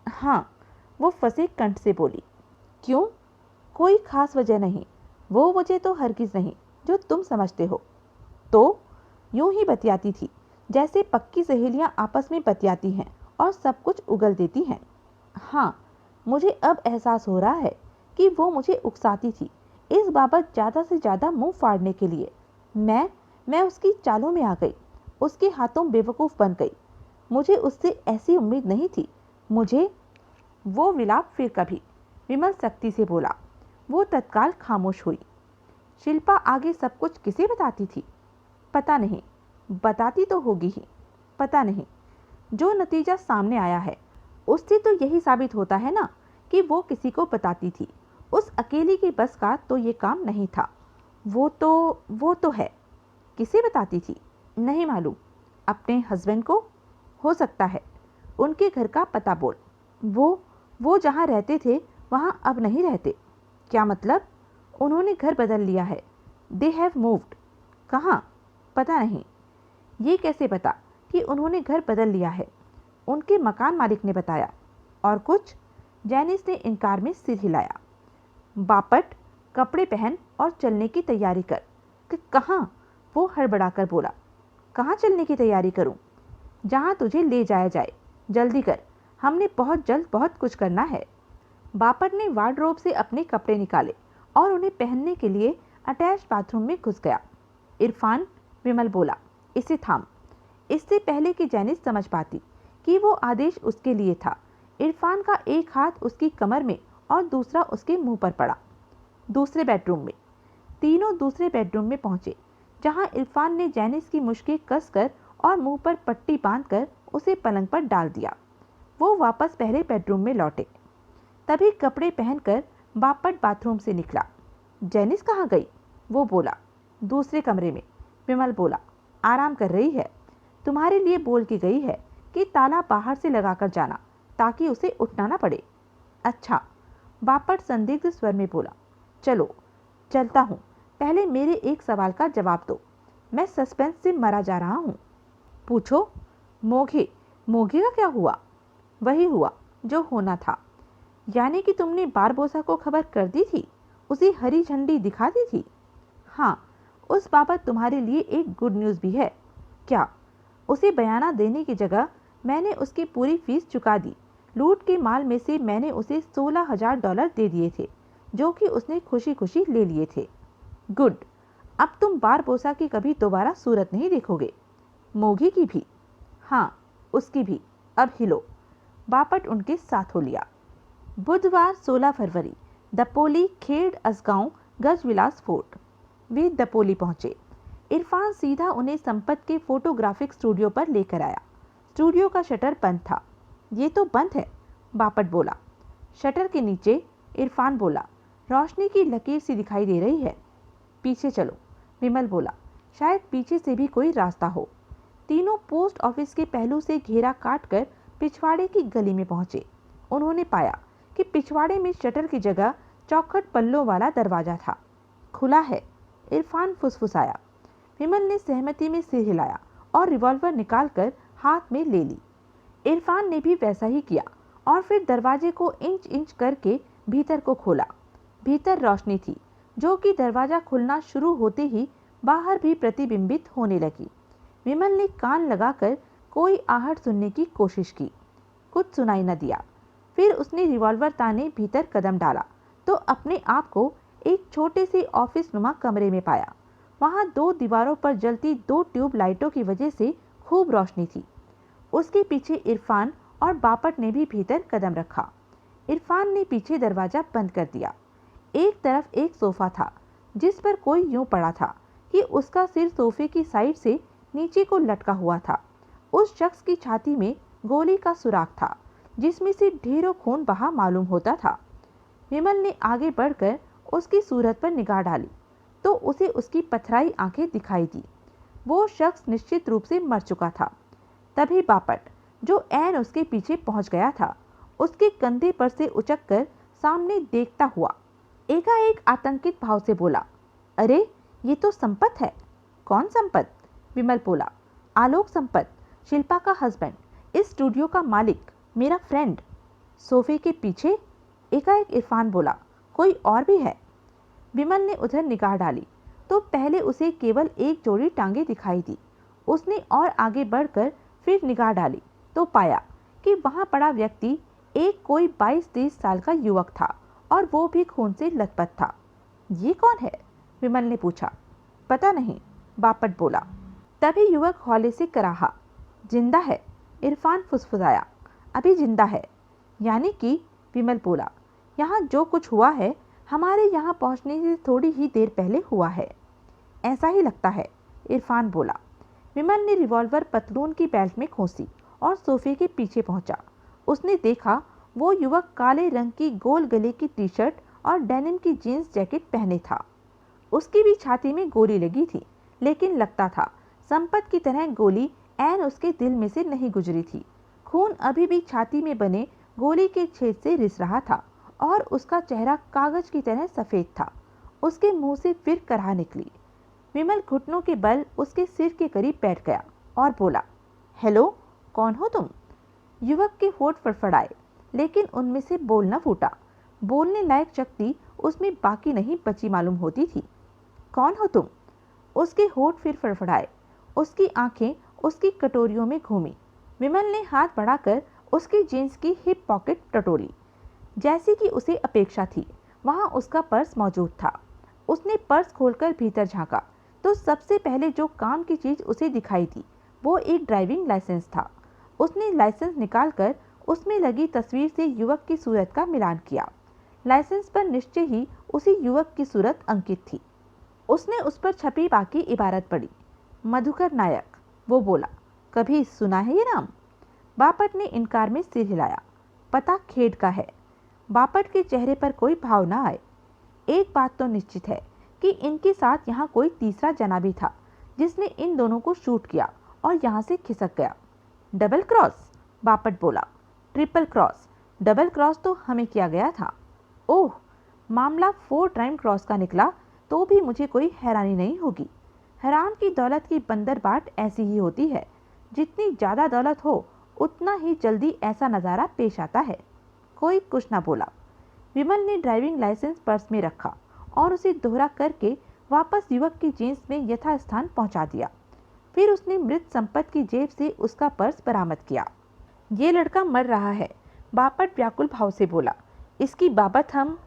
[SPEAKER 1] हाँ, वो फंसे कंठ से बोली। क्यों? कोई खास वजह नहीं, वो वजह तो हरगिज नहीं जो तुम समझते हो। तो यूं ही बतियाती थी जैसे पक्की सहेलियां आपस में बतियाती हैं और सब कुछ उगल देती हैं। हाँ, मुझे अब एहसास हो रहा है कि वो मुझे उकसाती थी, इस बाबत ज़्यादा से ज़्यादा मुंह फाड़ने के लिए। मैं उसकी चालों में आ गई, उसके हाथों बेवकूफ़ बन गई। मुझे उससे ऐसी उम्मीद नहीं थी। मुझे वो विलाप फिर कभी, विमल सख्ती से बोला। वो तत्काल खामोश हुई। शिल्पा आगे सब कुछ किसे बताती थी? पता नहीं, बताती तो होगी ही, पता नहीं। जो नतीजा सामने आया है उससे तो यही साबित होता है ना कि वो किसी को बताती थी। उस अकेली की बस का तो ये काम नहीं था। वो तो है। किसे बताती थी? नहीं मालूम। अपने हस्बैंड को? हो सकता है। उनके घर का पता बोल। वो जहाँ रहते थे वहाँ अब नहीं रहते। क्या मतलब? उन्होंने घर बदल लिया है। They have moved. कहाँ? पता नहीं। ये कैसे पता कि उन्होंने घर बदल लिया है? उनके मकान मालिक ने बताया। और कुछ? जैनिस ने इनकार में सिर हिलाया। बापट, कपड़े पहन और चलने की तैयारी कर। कहाँ? वो हड़बड़ाकर बोला। कहाँ चलने की तैयारी करूं? जहाँ तुझे ले जाया जाए। जल्दी कर, हमने बहुत जल्द बहुत कुछ करना है। बापट ने वार्डरोब से अपने कपड़े निकाले और उन्हें पहनने के लिए अटैच बाथरूम में घुस गया। इरफान, विमल बोला, इसे थाम। इससे पहले कि जैनिस समझ पाती कि वो आदेश उसके लिए था, इरफान का एक हाथ उसकी कमर में और दूसरा उसके मुंह पर पड़ा। दूसरे बेडरूम में। तीनों दूसरे बेडरूम में पहुंचे, जहां इरफान ने जैनिस की मुश्कें कसकर और मुंह पर पट्टी बांधकर उसे पलंग पर डाल दिया। वो वापस पहले बेडरूम में लौटे। तभी कपड़े पहनकर बापट बाथरूम से निकला। जैनिस कहाँ गई? वो बोला। दूसरे कमरे में। विमल बोला, आराम कर रही है। तुम्हारे लिए बोल के गई है कि ताला बाहर से लगाकर जाना ताकि उसे उठना ना पड़े। अच्छा, बापट संदिग्ध स्वर में बोला। चलो, चलता हूँ, पहले मेरे एक सवाल का जवाब दो। मैं सस्पेंस से मरा जा रहा हूँ। पूछो। मोघे का क्या हुआ? वही हुआ जो होना था। यानी कि तुमने बारबोसा को खबर कर दी थी, उसे हरी झंडी दिखा दी थी? हाँ, उस बाबत तुम्हारे लिए एक गुड न्यूज़ भी है। क्या? उसे बयाना देने की जगह मैंने उसकी पूरी फीस चुका दी। लूट के माल में से मैंने उसे $16,000 दे दिए थे, जो कि उसने खुशी खुशी ले लिए थे। गुड। अब तुम बारबोसा की कभी दोबारा सूरत नहीं देखोगे। मोगी की भी? हाँ, उसकी भी। अब हिलो। बापट उनके साथ हो लिया। बुधवार 16 फरवरी, दपोली, खेड़, असगांव, गजविलास फोर्ट। वे दपोली पहुंचे। इरफान सीधा उन्हें संपत के फोटोग्राफिक स्टूडियो पर लेकर आया। स्टूडियो का शटर बंद था। ये तो बंद है, बापट बोला। शटर के नीचे? इरफान बोला। रोशनी की लकीर सी दिखाई दे रही है। पीछे चलो, विमल बोला। शायद पीछे से भी कोई रास्ता हो। तीनों पोस्ट ऑफिस के पहलू से घेरा काटकर पिछवाड़े की गली में पहुंचे। उन्होंने पाया कि पिछवाड़े में शटर की जगह चौखट पल्लों वाला दरवाजा था। खुला है, इरफान फुसफुसाया। विमल ने सहमति में सिर हिलाया और रिवॉल्वर निकालकर हाथ में ले ली। इरफान ने भी वैसा ही किया और फिर दरवाजे को इंच इंच करके भीतर को खोला। भीतर रोशनी थी, जो कि दरवाजा खुलना शुरू होते ही बाहर भी प्रतिबिंबित होने लगी। विमल ने कान लगाकर कोई आहट सुनने की कोशिश की। कुछ सुनाई न दिया। फिर उसने रिवॉल्वर ताने भीतर कदम डाला तो अपने आप को एक छोटे से ऑफिस नुमा कमरे में पाया। वहां दो दीवारों पर जलती 2 ट्यूब लाइटों की वजह से खूब रोशनी थी। उसके पीछे इरफान और बापट ने भी भीतर कदम रखा। इरफान ने पीछे दरवाजा बंद कर दिया। एक तरफ एक सोफा था जिस पर कोई यूं पड़ा था कि उसका सिर सोफे की साइड से नीचे को लटका हुआ था। उस शख्स की छाती में गोली का सुराख था जिसमें से ढेरों खून बहा मालूम होता था। विमल ने आगे बढ़कर उसकी सूरत पर निगाह डाली तो उसे उसकी पथराई आंखें दिखाई दी। वो शख्स निश्चित रूप से मर चुका था। तभी बापट, जो ऐन उसके पीछे पहुंच गया था, उसके कंधे पर से उचककर सामने देखता हुआ एकाएक आतंकित भाव से बोला, अरे ये तो संपत है। कौन संपत? विमल बोला, आलोक संपत, शिल्पा का हस्बैंड, इस स्टूडियो का मालिक, मेरा फ्रेंड। सोफे के पीछे? एकाएक इरफान बोला, कोई और भी है? विमल ने उधर निगाह डाली तो पहले उसे केवल एक जोड़ी टांगे दिखाई दी। उसने और आगे बढ़कर फिर निगाह डाली तो पाया कि वहां पड़ा व्यक्ति एक कोई 22-23 साल का युवक था और वो भी खून से लथपथ था। ये कौन है? विमल ने पूछा। पता नहीं, बापट बोला। तभी युवक हौले से कराहा, जिंदा है। इरफान फुसफुसाया, अभी जिंदा है? यानी कि? विमल बोला, यहाँ जो कुछ हुआ है हमारे यहाँ पहुँचने से थोड़ी ही देर पहले हुआ है। ऐसा ही लगता है, इरफान बोला। विमल ने रिवॉल्वर पतलून की बेल्ट में खोसी और सोफे के पीछे पहुंचा। उसने देखा वो युवक काले रंग की गोल गले की टी शर्ट और डेनिम की जीन्स जैकेट पहने था। उसकी भी छाती में गोली लगी थी, लेकिन लगता था संपत की तरह गोली ऐन उसके दिल में से नहीं गुजरी थी। खून अभी भी छाती में बने गोली के छेद से रिस रहा था और उसका चेहरा कागज की तरह सफेद था। उसके मुंह से फिर कराह निकली। विमल घुटनों के बल उसके सिर के करीब बैठ गया और बोला, हेलो, कौन हो तुम? युवक के होठ फड़फड़ाए, लेकिन उनमें से बोल न फूटा। बोलने लायक शक्ति उसमें बाकी नहीं बची मालूम होती थी। कौन हो तुम? उसके होठ फिर फड़फड़ाए। उसकी आंखें उसकी कटोरियों में घूमी। विमल ने हाथ बढ़ाकर उसकी जीन्स की हिप पॉकेट टटोली। जैसी कि उसे अपेक्षा थी, वहां उसका पर्स मौजूद था। उसने पर्स खोलकर भीतर झांका तो सबसे पहले जो काम की चीज उसे दिखाई दी वो एक ड्राइविंग लाइसेंस था। उसने लाइसेंस निकालकर उसमें लगी तस्वीर से युवक की सूरत का मिलान किया। लाइसेंस पर निश्चय ही उसी युवक की सूरत अंकित थी। उसने उस पर छपी बाकी इबारत पढ़ी, मधुकर नायक। वो बोला, कभी सुना है ये नाम? बापट ने इनकार में सिर हिलाया। पता खेड का है। बापट के चेहरे पर कोई भाव ना आए। एक बात तो निश्चित है कि इनके साथ यहाँ कोई तीसरा जना भी था जिसने इन दोनों को शूट किया और यहाँ से खिसक गया। Double cross? बापट बोला। Triple cross. डबल क्रॉस तो हमें किया गया था। ओह, मामला 4 टाइम क्रॉस का निकला तो भी मुझे कोई हैरानी नहीं होगी। हराम की दौलत की बंदरबाट ऐसी ही होती है। जितनी ज़्यादा दौलत हो उतना ही जल्दी ऐसा नज़ारा पेश आता है। कोई कुछ ना बोला। विमल ने ड्राइविंग लाइसेंस पर्स में रखा और उसे दोहरा करके वापस युवक की जीन्स में यथास्थान पहुंचा दिया। फिर उसने मृत संपत की जेब से उसका पर्स बरामद किया। ये लड़का मर रहा है, बापट व्याकुल भाव से बोला। इसकी बाबत हम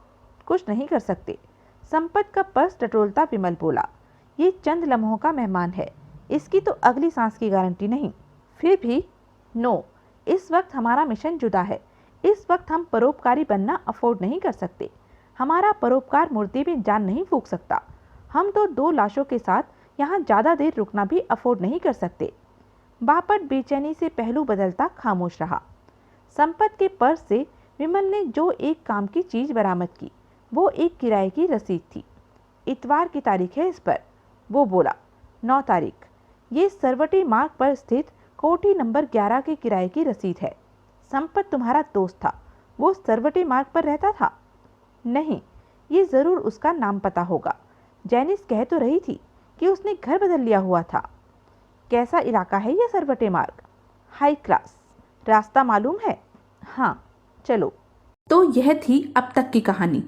[SPEAKER 1] कुछ नहीं कर सकते। संपत का पर्स टटोलता विमल बोला, ये चंद लम्हों का मेहमान है, इसकी तो अगली सांस की गारंटी नहीं। फिर भी नो, इस वक्त हमारा मिशन जुदा है। इस वक्त हम परोपकारी बनना अफोर्ड नहीं कर सकते। हमारा परोपकार मुर्दे में जान नहीं फूंक सकता। हम तो 2 लाशों के साथ यहाँ ज़्यादा देर रुकना भी अफोर्ड नहीं कर सकते। बापट बेचैनी से पहलू बदलता खामोश रहा। संपत के पर्स से विमल ने जो एक काम की चीज बरामद की वो एक किराए की रसीद थी। इतवार की तारीख है इस पर, वो बोला। 9 तारीख। ये सरवटी मार्ग पर स्थित कोठी नंबर 11 के किराए की रसीद है। संपत तुम्हारा दोस्त था, वो सरवटी मार्ग पर रहता था? नहीं, ये जरूर उसका नाम पता होगा। जैनिस कह तो रही थी कि उसने घर बदल लिया हुआ था। कैसा इलाका है ये सरवटे मार्ग? High class. रास्ता मालूम है? हाँ, चलो।
[SPEAKER 2] तो यह थी अब तक की कहानी।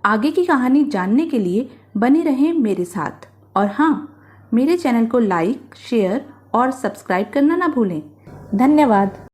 [SPEAKER 2] आगे की कहानी जानने के लिए बने रहें मेरे साथ। और हाँ, मेरे चैनल को लाइक, शेयर और सब्सक्राइब करना ना भूलें। धन्यवाद।